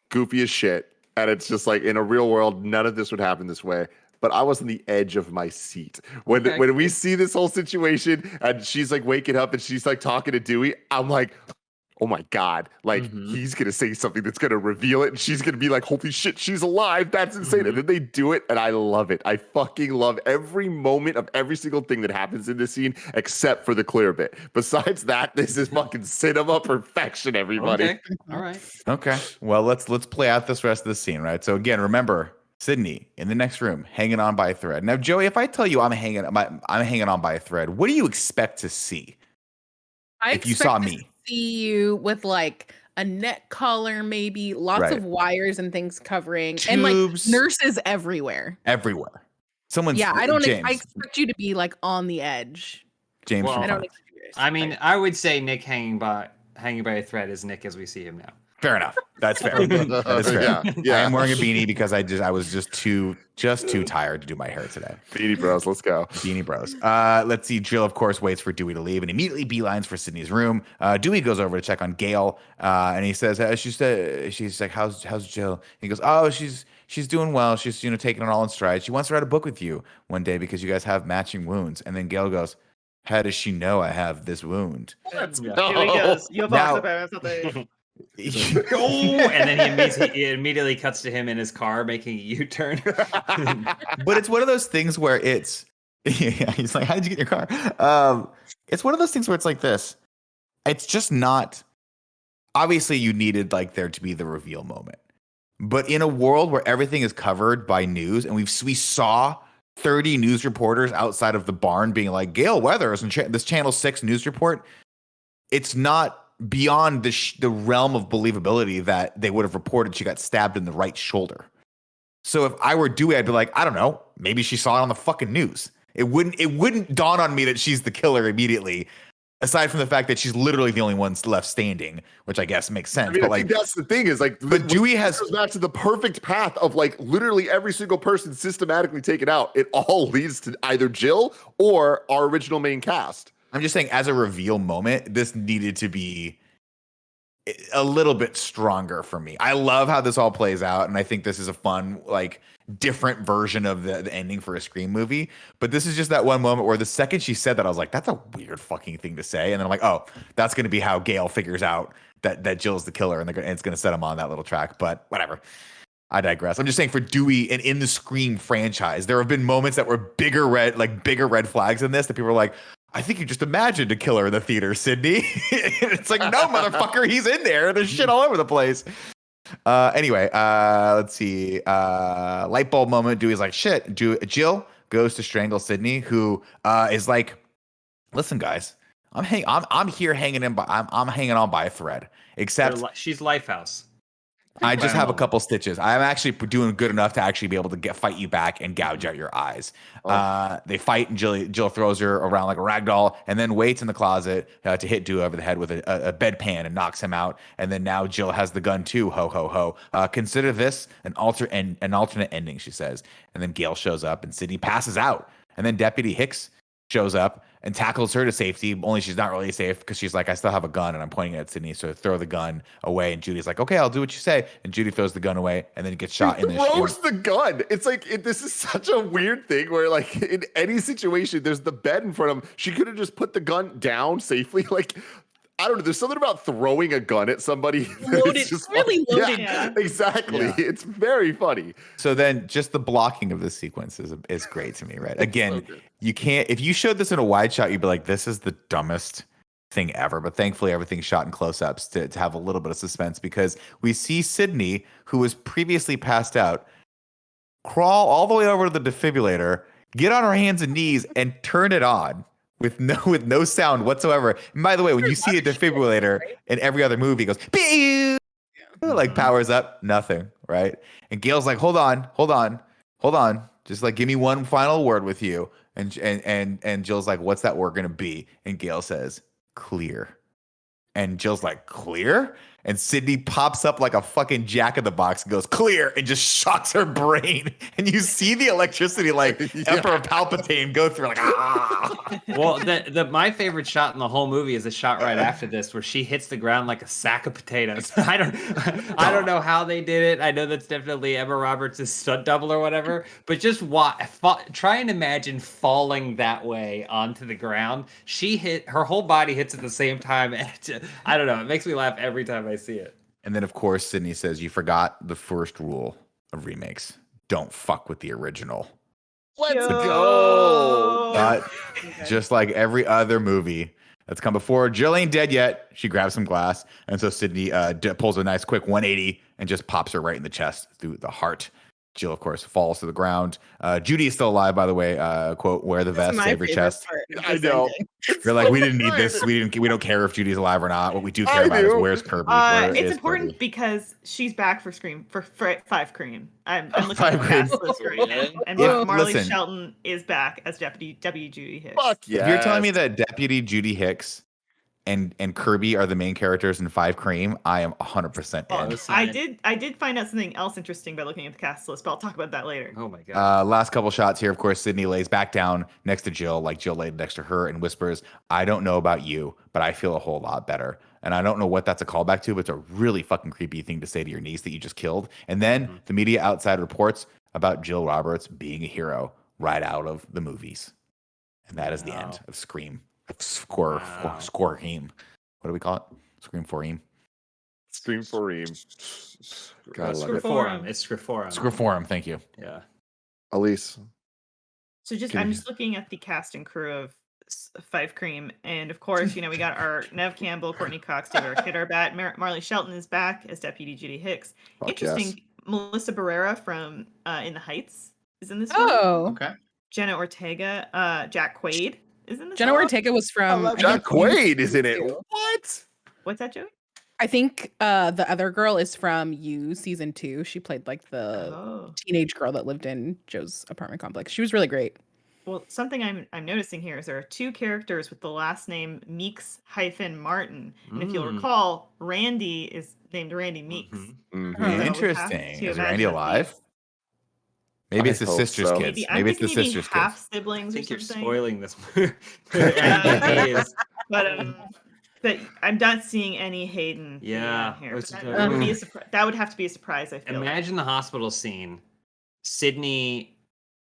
goofy as shit. And it's just like in a real world, none of this would happen this way. But I was on the edge of my seat when Okay. when we see this whole situation and she's like waking up and she's like talking to Dewey. I'm like, oh my God, like Mhm. he's gonna say something that's gonna reveal it, and she's gonna be like, holy shit, she's alive. That's insane. And then they do it, and I love it. I fucking love every moment of every single thing that happens in this scene, except for the clear bit. Besides that, this is fucking cinema perfection, everybody. Okay. All right. Okay. Well, let's play out this rest of the scene, right? So again, remember Sydney in the next room, hanging on by a thread. Now, Joey, if I tell you I'm hanging on by a thread, what do you expect to see? If you saw me. See you with like a neck collar, maybe lots Right. of wires and things covering, and like Tubes. nurses everywhere. Everywhere. Someone's Yeah, I James. expect you to be like on the edge. James. Well, from I don't Fun. expect you to I mean, I would say Nick hanging by a thread is Nick as we see him now. Fair enough. That's fair. That is fair. Yeah, I yeah. am wearing a beanie because I was just too tired to do my hair today. Beanie Bros, let's go. Beanie Bros. Let's see. Jill, of course, waits for Dewey to leave and immediately beelines for Sydney's room. Dewey goes over to check on Gail, and he says, she's like, how's Jill? He goes, oh, she's doing well. She's taking it all in stride. She wants to write a book with you one day because you guys have matching wounds. And then Gail goes, how does she know I have this wound? Let's Yeah. go. Here he goes. Yo Now- about something. And then he immediately cuts to him in his car making a U-turn. But it's one of those things where it's yeah, he's like, how did you get in your car? It's one of those things where it's like this. It's just not obviously you needed like there to be the reveal moment. But in a world where everything is covered by news and we saw 30 news reporters outside of the barn being like Gail Weathers and this Channel 6 news report, it's not beyond the realm of believability that they would have reported she got stabbed in the right shoulder. So if I were Dewey, I'd be like, I don't know, maybe she saw it on the fucking news. It wouldn't dawn on me that she's the killer immediately, aside from the fact that she's literally the only one left standing, which I guess makes sense. I mean, but I like, think that's the thing is like, but Dewey has goes back to the perfect path of like literally every single person systematically taken out. It all leads to either Jill or our original main cast. I'm just saying, as a reveal moment, this needed to be a little bit stronger for me. I love how this all plays out, and I think this is a fun, like, different version of the ending for a Scream movie. But this is just that one moment where the second she said that, I was like, that's a weird fucking thing to say. And then I'm like, oh, that's going to be how Gail figures out that Jill's the killer, and it's going to set him on that little track. But whatever. I digress. I'm just saying for Dewey and in the Scream franchise, there have been moments that were bigger red flags in this that people are like, I think you just imagined a killer in the theater, Sydney. It's like, no, motherfucker, he's in there. There's shit all over the place. Anyway, let's see. Light bulb moment. Dewey's like, shit. Jill goes to strangle Sydney, who is like, listen, guys, I'm hanging on by a thread. Except She's Lifehouse. I just have a couple stitches. I'm actually doing good enough to actually be able to fight you back and gouge out your eyes. They fight, and Jill throws her around like a rag doll, and then waits in the closet to hit Dewey over the head with a bedpan and knocks him out. And then now Jill has the gun too. Ho ho ho! Consider this an alternate ending, she says. And then Gail shows up, and Sydney passes out. And then Deputy Hicks shows up and tackles her to safety, only she's not really safe because she's like, I still have a gun and I'm pointing it at Sydney, so throw the gun away. And Judy's like, okay, I'll do what you say. And Judy throws the gun away and then gets shot in the throws the gun. It's like this is such a weird thing where like in any situation, there's the bed in front of him. She could have just put the gun down safely. Like, I don't know. There's something about throwing a gun at somebody. Loaded, really loaded. Yeah, gun. exactly. Yeah. It's very funny. So then just the blocking of this sequence is great to me, right? Again, so good. you can't, if you showed this in a wide shot, you'd be like, this is the dumbest thing ever. But thankfully, everything's shot in close-ups to have a little bit of suspense, because we see Sydney, who was previously passed out, crawl all the way over to the defibrillator, get on her hands and knees, and turn it on with no sound whatsoever. And by the way, when you see a defibrillator in every other movie, it goes, pew! Like powers up, nothing, right? And Gail's like, hold on. Just like give me one final word with you. And Jill's like, what's that word gonna be? And Gail says, clear. And Jill's like, clear? And Sydney pops up like a fucking Jack in the Box and goes, clear, and just shocks her brain. And you see the electricity like Emperor Palpatine go through like, ah. Well, my favorite shot in the whole movie is the shot right after this where she hits the ground like a sack of potatoes. I don't know how they did it. I know that's definitely Emma Roberts' stunt double or whatever, but just try and imagine falling that way onto the ground. Her whole body hits at the same time. And I don't know. It makes me laugh every time I see it. And then, of course, Sydney says, you forgot the first rule of remakes. Don't fuck with the original. Let's go. But just like every other movie that's come before, Jill ain't dead yet. She grabs some glass. And so Sydney pulls a nice quick 180 and just pops her right in the chest through the heart. Jill, of course, falls to the ground. Judy is still alive, by the way. Quote, wear the vest, save your chest. I know. You're like, we didn't need this. We don't care if Judy's alive or not. What we do care about is where's Kirby. It's important because she's back for Scream for 5 Cream. I'm looking Five at the Cream. cast list right now, and Yeah, Marley listen. Shelton is back as Deputy Judy Hicks. Fuck yeah. If you're telling me that Deputy Judy Hicks and Kirby are the main characters in 5 Cream, I am 100% in. I did find out something else interesting by looking at the cast list, but I'll talk about that later. Oh my god. Last couple shots here. Of course, Sydney lays back down next to Jill, like Jill laid next to her, and whispers, I don't know about you, but I feel a whole lot better. And I don't know what that's a callback to, but it's a really fucking creepy thing to say to your niece that you just killed. And then the media outside reports about Jill Roberts being a hero right out of the movies. And that is the end of Scream. Scream. What do we call it? Scream 4-eam. Scream for Reem. God, I love it. Scriforum. It's Scriforum. Scriforum, thank you. Yeah. Elise. So Can I'm you- just looking at the cast and crew of 5 Cream, and of course, we got our Nev Campbell, Courtney Cox, David Arquette, Marley Shelton is back as Deputy Judy Hicks. Fuck Interesting. yes. Melissa Barrera from In the Heights is in this one. Oh, Okay. Jenna Ortega, Jack Quaid is in this Jenna one. Ortega was from. I Jack think, Quaid is in it. too. What? What's that, Joey? I think the other girl is from You season 2. She played like the Oh. teenage girl that lived in Joe's apartment complex. She was really great. Well, something I'm noticing here is there are 2 characters with the last name Meeks-Martin. And if you'll recall, Randy is named Randy Meeks. Mhm. So we have Interesting. to Is imagine Randy alive? these- Maybe I it's his hope sister's so. kids. I'm Maybe it's the thinking sister's half kids. I siblings or think you're something. spoiling this movie. But I'm not seeing any Hayden. Yeah, here. it's That, a- that would be a that would have to be a surprise. I feel. Imagine the hospital scene. Sydney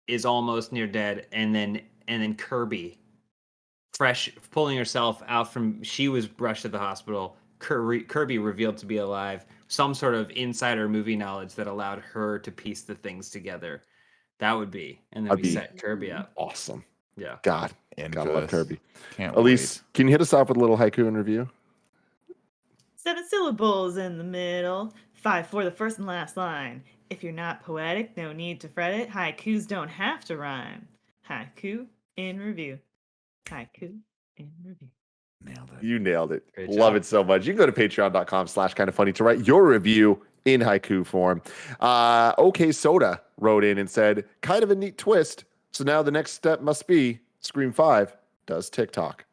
is almost near dead, and then Kirby, fresh, pulling herself out from. She was rushed to the hospital. Kirby revealed to be alive. Some sort of insider movie knowledge that allowed her to piece the things together. That would be, and then That'd we be set Kirby up. Awesome. Yeah. God. And Gotta love Kirby. Can't Elise, can you hit us off with a little haiku and review? 7 syllables in the middle, 5 for the first and last line. If you're not poetic, no need to fret it. Haikus don't have to rhyme. Haiku in review. Haiku in review. Nailed it. You nailed it. Great Love job. it so much. You can go to patreon.com/kindafunny to write your review in haiku form. OK Soda wrote in and said, kind of a neat twist. So now the next step must be Scream 5 does TikTok.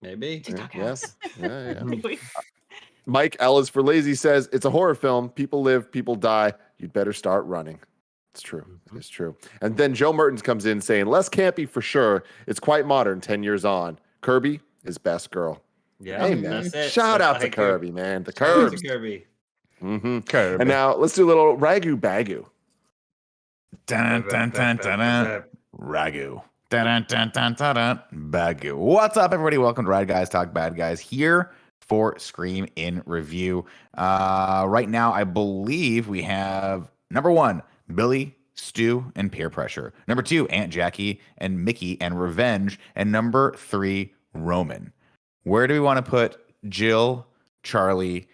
Maybe. TikTok Yes. Yeah. Wait, Mike Ellis for Lazy says, it's a horror film. People live, people die. You'd better start running. It's true. It's true. And then Joe Mertens comes in saying, less campy for sure. It's quite modern 10 years on. Kirby is best girl. Yeah. Hey, man. That's it. Shout That's out to haiku. Kirby, man. The Shout out to Curbs. Kirby. Mm-hmm. Kirby. And now let's do a little ragu bagu. Dun, dun, dun, dun, dun. Ragu. Dun, dun, dun, dun, dun, dun. Bagu. What's up, everybody? Welcome to Rad Guys Talk Bad Guys here for Scream in Review. Right now, I believe we have number 1, Billy, Stu, and Peer Pressure. Number 2, Aunt Jackie and Mickey and Revenge. And number 3, Roman. Where do we want to put Jill, Charlie,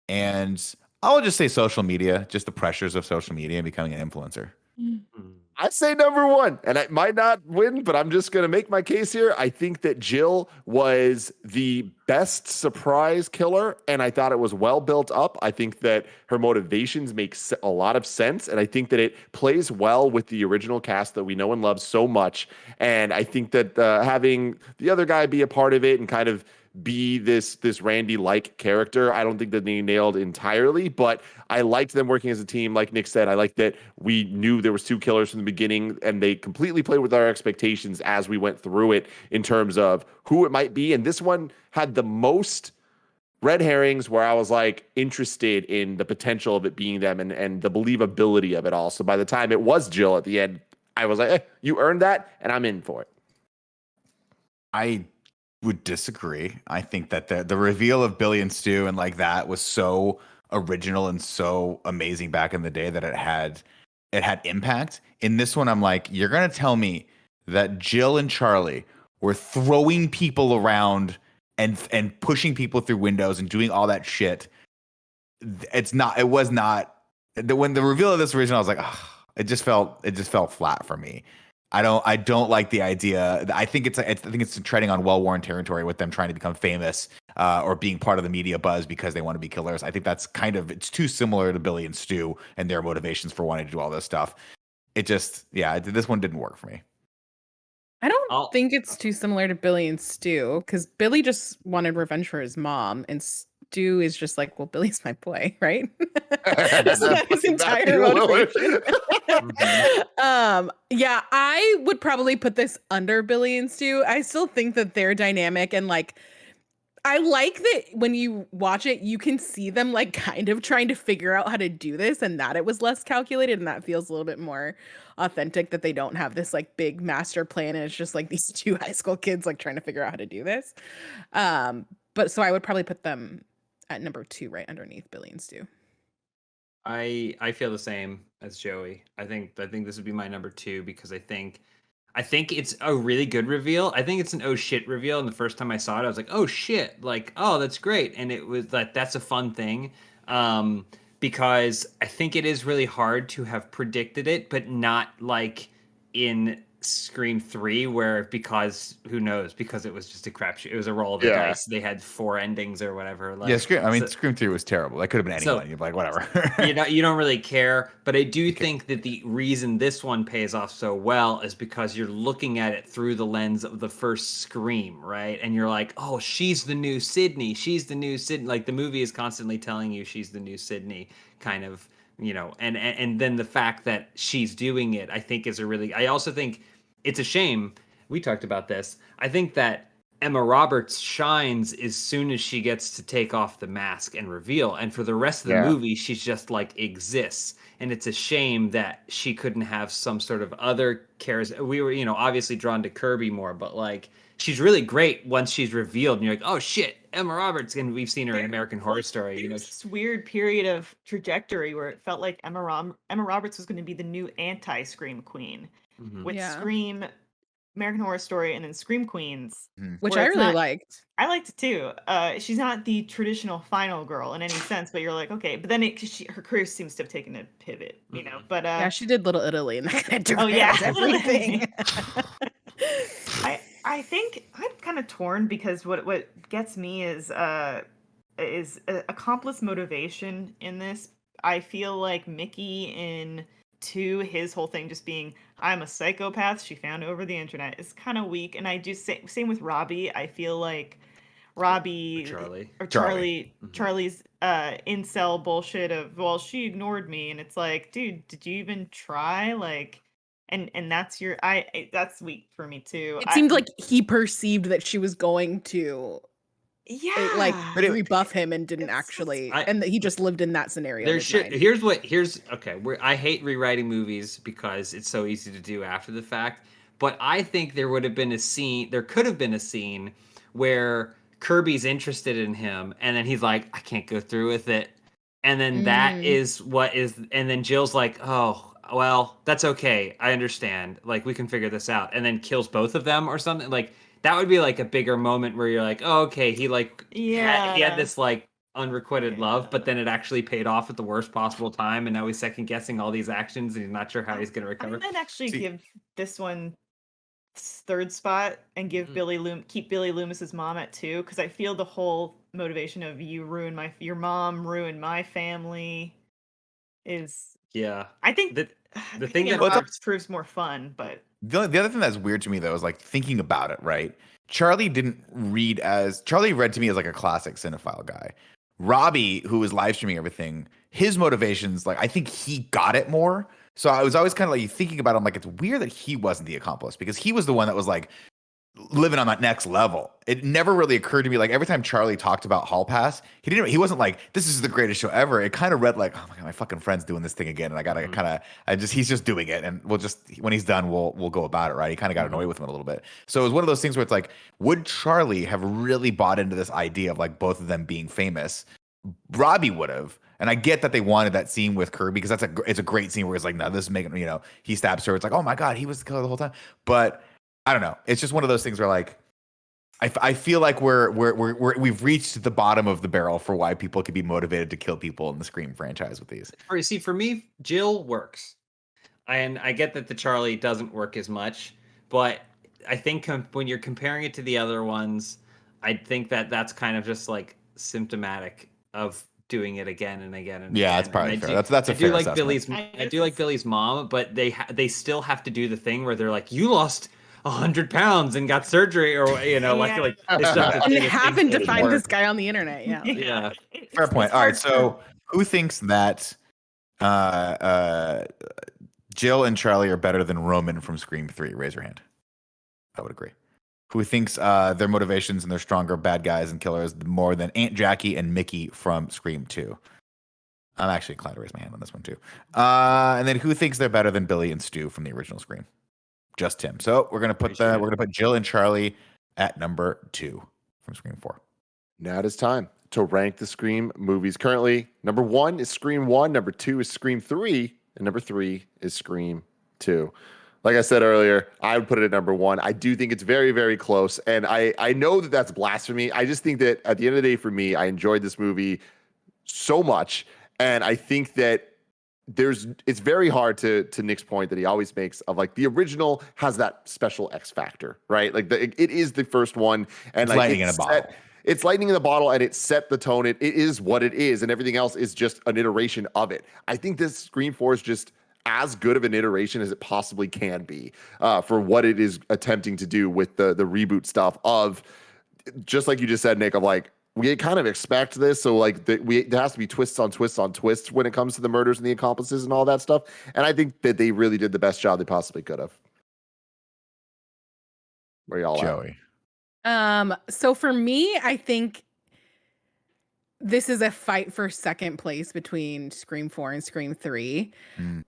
and I'll just say social media, just the pressures of social media and becoming an influencer? I say number one, and I might not win, but I'm just going to make my case here. I think that Jill was the best surprise killer, and I thought it was well built up. I think that her motivations make a lot of sense, and I think that it plays well with the original cast that we know and love so much. And I think that having the other guy be a part of it and kind of be this Randy-like character, I don't think that they nailed entirely, but I liked them working as a team. Like Nick said, I liked that we knew there was two killers from the beginning, and they completely played with our expectations as we went through it in terms of who it might be. And this one had the most red herrings where I was like interested in the potential of it being them and the believability of it all. So by the time it was Jill at the end, I was like, you earned that, and I'm in for it. I would disagree. I think that the reveal of Billy and Stu and like that was so original and so amazing back in the day that it had impact. In this one, I'm like, you're gonna tell me that Jill and Charlie were throwing people around and pushing people through windows and doing all that shit. It was not when the reveal of this original, I was like, oh, it just felt flat for me. I don't like the idea. I think it's treading on well-worn territory with them trying to become famous or being part of the media buzz because they want to be killers. I think that's it's too similar to Billy and Stu and their motivations for wanting to do all this stuff. This one didn't work for me. I don't think it's too similar to Billy and Stu because Billy just wanted revenge for his mom, and Stu is just like, well, Billy's my boy, right? That's not his entire motivation. Yeah, I would probably put this under Billy and Stu. I still think that they're dynamic, and like, I like that when you watch it, you can see them like kind of trying to figure out how to do this, and that it was less calculated, and that feels a little bit more authentic, that they don't have this like big master plan, and it's just like these two high school kids like trying to figure out how to do this. But so I would probably put them at number 2, right underneath Billy and Stu. I feel the same as Joey. I think this would be my number 2 because I think it's a really good reveal. I think it's an oh shit reveal. And the first time I saw it, I was like, oh shit, like, oh, that's great. And it was like, that's a fun thing. Because I think it is really hard to have predicted it, but not like in Scream 3 because who knows, because it was just a crapshoot. It was a roll of the dice. They had 4 endings or whatever. Like, Scream 3 was terrible. That could have been anyone. So, you're like, whatever. you don't really care. But I do think that the reason this one pays off so well is because you're looking at it through the lens of the first Scream, right? And you're like, oh, she's the new Sydney. She's the new Sydney. Like the movie is constantly telling you she's the new Sydney, kind of, and then the fact that she's doing it, I think I also think it's a shame. We talked about this. I think that Emma Roberts shines as soon as she gets to take off the mask and reveal. And for the rest of the movie, she's just like exists. And it's a shame that she couldn't have some sort of other charisma. We were, obviously drawn to Kirby more, but like she's really great once she's revealed. And you're like, oh shit, Emma Roberts. And we've seen her in American Horror Story. This weird period of trajectory where it felt like Emma Roberts was going to be the new anti-Scream queen. Mm-hmm. With Scream, American Horror Story, and then Scream Queens, which I really liked. I liked it too. She's not the traditional final girl in any sense, but you're like, okay. But then her career seems to have taken a pivot, But yeah, she did Little Italy, and that kind of everything. I think I'm kind of torn because what gets me is accomplice motivation in this. I feel like Mickey in 2, his whole thing just being, I'm a psychopath she found over the internet, is kind of weak. And I do same with Robbie. I feel like Charlie's incel bullshit of, well, she ignored me, and it's like, dude, did you even try? Like, and that's that's weak for me too. It seemed like he perceived that she was going to rebuff him and didn't actually, and that he just lived in that scenario. I hate rewriting movies because it's so easy to do after the fact, but I think there could have been a scene where Kirby's interested in him and then he's like, I can't go through with it, and then and then Jill's like, oh well, that's okay, I understand, like we can figure this out, and then kills both of them or something. Like that would be like a bigger moment where you're like, oh, okay, he had this like unrequited love, but then it actually paid off at the worst possible time, and now he's second guessing all these actions, and he's not sure how he's going to recover. I might actually give this one third spot and give keep Billy Loomis's mom at 2, because I feel the whole motivation of your mom ruined my family is I think the thing that proves more fun, but the other thing that's weird to me though is like thinking about it, right? Charlie read to me as like a classic cinephile guy. Robbie, who was live streaming everything, his motivations, like I think he got it more. So I was always kind of like thinking about it, I'm like, it's weird that he wasn't the accomplice, because he was the one that was like living on that next level. It never really occurred to me, like every time Charlie talked about Hall Pass, he wasn't like, this is the greatest show ever. It kind of read like, oh my God, my fucking friend's doing this thing again. And I gotta he's just doing it. And when he's done, we'll go about it, right? He kind of got annoyed with him a little bit. So it was one of those things where it's like, would Charlie have really bought into this idea of like both of them being famous? Robbie would have. And I get that they wanted that scene with Kirby, because it's a great scene where it's like, no, this is making, he stabs her. It's like, oh my God, he was the killer the whole time. But I don't know. It's just one of those things where like, I feel like we've reached the bottom of the barrel for why people could be motivated to kill people in the Scream franchise with these. See, for me, Jill works, and I get that the Charlie doesn't work as much, but I think when you're comparing it to the other ones, I think that's kind of just like symptomatic of doing it again and again and again. That's probably fair. That's a fair assessment. I do like Billy's mom, but they still have to do the thing where they're like, you lost 100 pounds and got surgery, or like they still have to and do you the happened to thing find work. this guy on the internet. Yeah. Fair point. All right, so who thinks that Jill and Charlie are better than Roman from Scream 3? Raise your hand. I would agree. Who thinks their motivations and they're stronger bad guys and killers more than Aunt Jackie and Mickey from Scream 2? I'm actually inclined to raise my hand on this one too. And then who thinks they're better than Billy and Stu from the original Scream? Just Tim. So we're gonna put Jill and Charlie at number 2 from Scream 4. Now it is time to rank the Scream movies. Currently, number 1 is Scream 1, number 2 is Scream 3, and number 3 is Scream 2. Like I said earlier, I would put it at number 1. I do think it's very, very close, and I know that that's blasphemy. I just think that at the end of the day, for me, I enjoyed this movie so much, and I think that it's very hard to Nick's point that he always makes of like the original has that special X factor, right? Like it is the first one, and it's like lightning in a bottle. It's lightning in the bottle, and it set the tone. It is what it is, and everything else is just an iteration of it. I think this Scream 4 is just as good of an iteration as it possibly can be for what it is attempting to do with the reboot stuff of, just like you just said, Nick, of like, we kind of expect this, so like there has to be twists on twists on twists when it comes to the murders and the accomplices and all that stuff. And I think that they really did the best job they possibly could have. Where y'all Joey? So for me, I think this is a fight for second place between Scream 4 and Scream 3.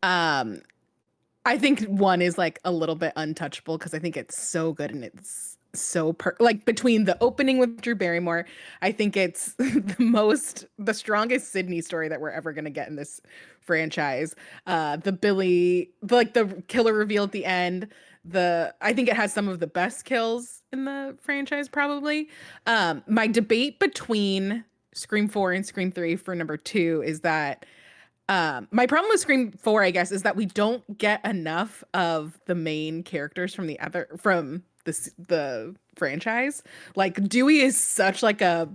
I think 1 is like a little bit untouchable because I think it's so good and it's so like between the opening with Drew Barrymore, I think it's the strongest Sydney story that we're ever going to get in this franchise. The Billy, like the killer reveal at the end, I think it has some of the best kills in the franchise probably. My debate between Scream 4 and Scream 3 for number 2 is that my problem with Scream 4, I guess, is that we don't get enough of the main characters from the franchise. Like Dewey is such like a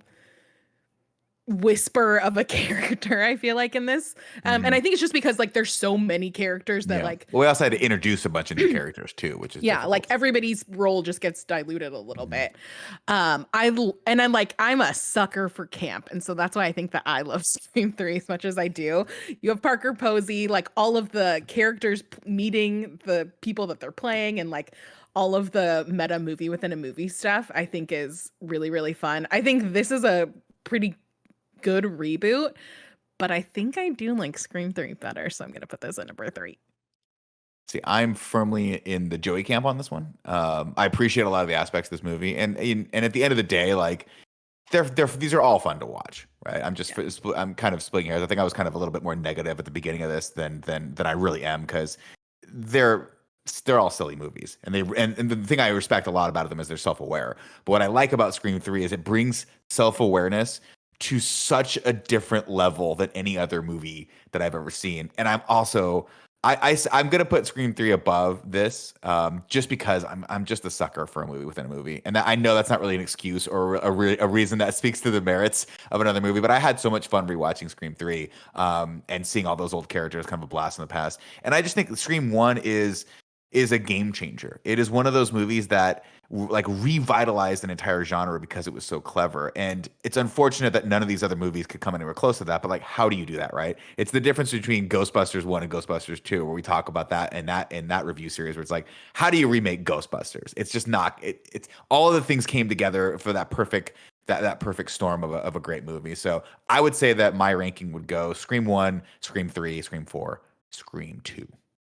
whisper of a character, I feel like, in this. And I think it's just because like there's so many characters that like we also had to introduce a bunch of new characters too, which is difficult. Like everybody's role just gets diluted a little bit. I'm a sucker for camp, and so that's why I think that I love Scream 3 as much as I do. You have Parker Posey, like all of the characters meeting the people that they're playing, and like all of the meta movie within a movie stuff I think is really, really fun. I think this is a pretty good reboot, but I think I do like Scream 3 better, so I'm going to put this at number 3. See, I'm firmly in the Joey camp on this one. I appreciate a lot of the aspects of this movie, and at the end of the day, like these are all fun to watch, right? I'm kind of splitting hairs. I think I was kind of a little bit more negative at the beginning of this than I really am, because they're all silly movies, and the thing I respect a lot about them is they're self-aware. But what I like about Scream 3 is it brings self-awareness to such a different level than any other movie that I've ever seen. And I'm also I'm gonna put Scream 3 above this, just because I'm just a sucker for a movie within a movie, and I know that's not really an excuse or a reason that speaks to the merits of another movie. But I had so much fun rewatching Scream 3, and seeing all those old characters, kind of a blast in the past. And I just think Scream 1 is a game changer. It is one of those movies that like revitalized an entire genre because it was so clever. And it's unfortunate that none of these other movies could come anywhere close to that. But like, how do you do that, right? It's the difference between Ghostbusters 1 and Ghostbusters 2, where we talk about that in that review series, where it's like, how do you remake Ghostbusters? It's just not. It's all of the things came together for that perfect that perfect storm of a great movie. So I would say that my ranking would go Scream 1, Scream 3, Scream 4, Scream 2.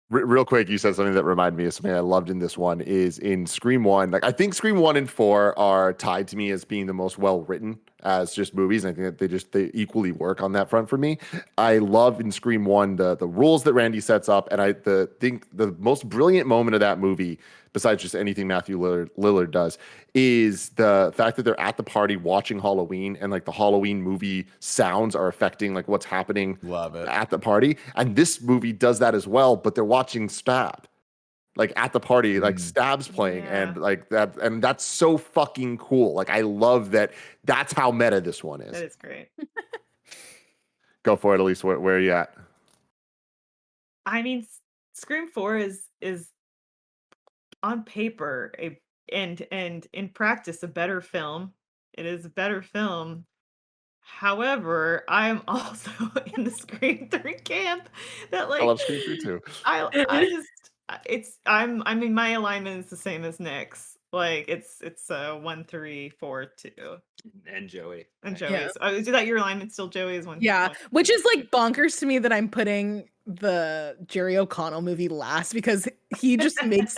Real quick, you said something that reminded me of something I loved in this one is in Scream 1. Like, I think Scream 1 and 4 are tied to me as being the most well written as just movies. And I think that they equally work on that front for me. I love in Scream 1 the rules that Randy sets up, and I think the most brilliant moment of that movie, besides just anything Matthew Lillard does, is the fact that they're at the party watching Halloween, and like the Halloween movie sounds are affecting like what's happening Love it. at the party. And this movie does that as well, but they're watching Stab. Like at the party, like Stab's playing, and like that, and that's so fucking cool. Like I love that. That's how meta this one is. That is great. Go for it, Elise. Where are you at? I mean, Scream 4 is on paper and in practice a better film. It is a better film. However, I'm also in the Scream 3 camp that I love Scream 3 too. I just I mean my alignment is the same as Nick's. Like it's 1, 3, 4, 2. And Joey. And Yeah. Joey's. Oh, is that your alignment still? Joey is 1. Yeah, 1. which is like bonkers to me that I'm putting the Jerry O'Connell movie last, because he just makes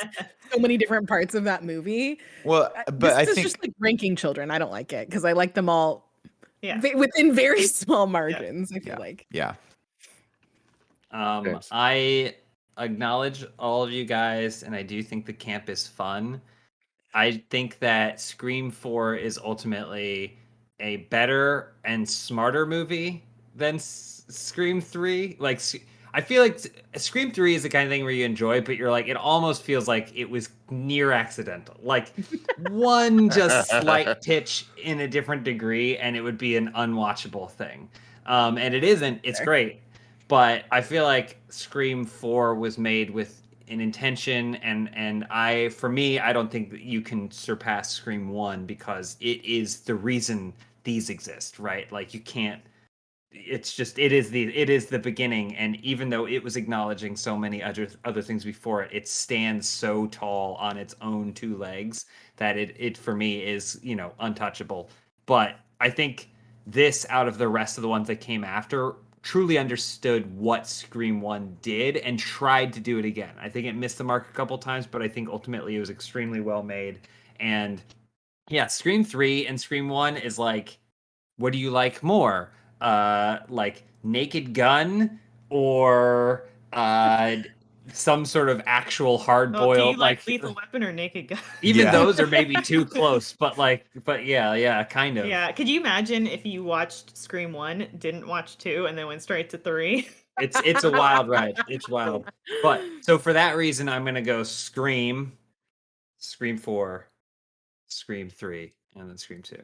so many different parts of that movie. Well, but This I is think just like ranking children. I don't like it because I like them all Yeah. within very small margins. I feel like. yeah. James. I acknowledge all of you guys, and I do think the camp is fun. I think that Scream 4 is ultimately a better and smarter movie than Scream 3. Like, I feel like Scream 3 is the kind of thing where you enjoy, but you're like, it almost feels like it was near accidental. Like, one just slight pitch in a different degree, and it would be an unwatchable thing. And it isn't. It's great. But I feel like Scream 4 was made with an intention, and for me, I don't think that you can surpass Scream 1 because it is the reason these exist, right? Like you can't. It's just it is the beginning, and even though it was acknowledging so many other things before it, it stands so tall on its own two legs that it for me is untouchable. But I think this, out of the rest of the ones that came after, truly understood what Scream 1 did and tried to do it again. I think it missed the mark a couple times, but I think ultimately it was extremely well made. And yeah, Scream 3 and Scream 1 is like, what do you like more? Like Naked Gun or some sort of actual hard-boiled, do you like Lethal Weapon or Naked Gun? Even those are maybe too close, but yeah, kind of. Yeah, could you imagine if you watched Scream 1, didn't watch 2, and then went straight to 3? It's a wild ride. It's wild. But so for that reason, I'm gonna go Scream 4, Scream 3, and then Scream 2.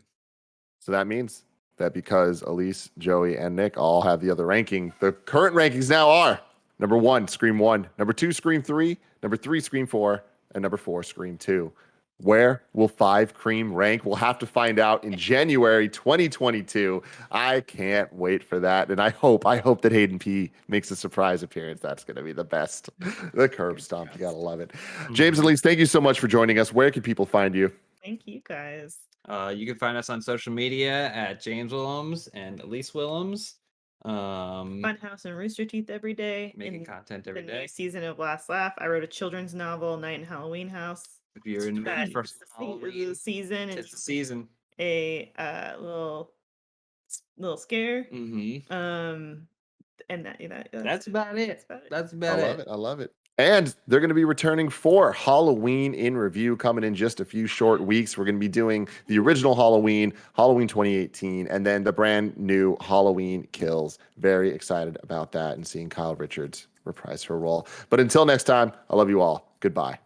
So that means that because Elise, Joey, and Nick all have the other ranking, the current rankings now are number 1, Scream 1, number 2, Scream 3, number 3, Scream 4, and number 4, Scream 2. Where will 5 Cream rank? We'll have to find out in January 2022. I can't wait for that. And I hope that Hayden P makes a surprise appearance. That's going to be the best. The curb stomp. You got to love it. James and Elise, thank you so much for joining us. Where can people find you? Thank you, guys. You can find us on social media at James Willems and Elise Willems. Funhouse and Rooster Teeth every day. Making content every the day. New season of Last Laugh. I wrote a children's novel, Night in Halloween House. If you're in the first season, it's the season. A little scare. Mm-hmm. And that's about it. That's about I it. love it. I love it. And they're going to be returning for Halloween in Review coming in just a few short weeks. We're going to be doing the original Halloween, Halloween 2018, and then the brand new Halloween Kills. Very excited about that and seeing Kyle Richards reprise her role. But until next time, I love you all. Goodbye.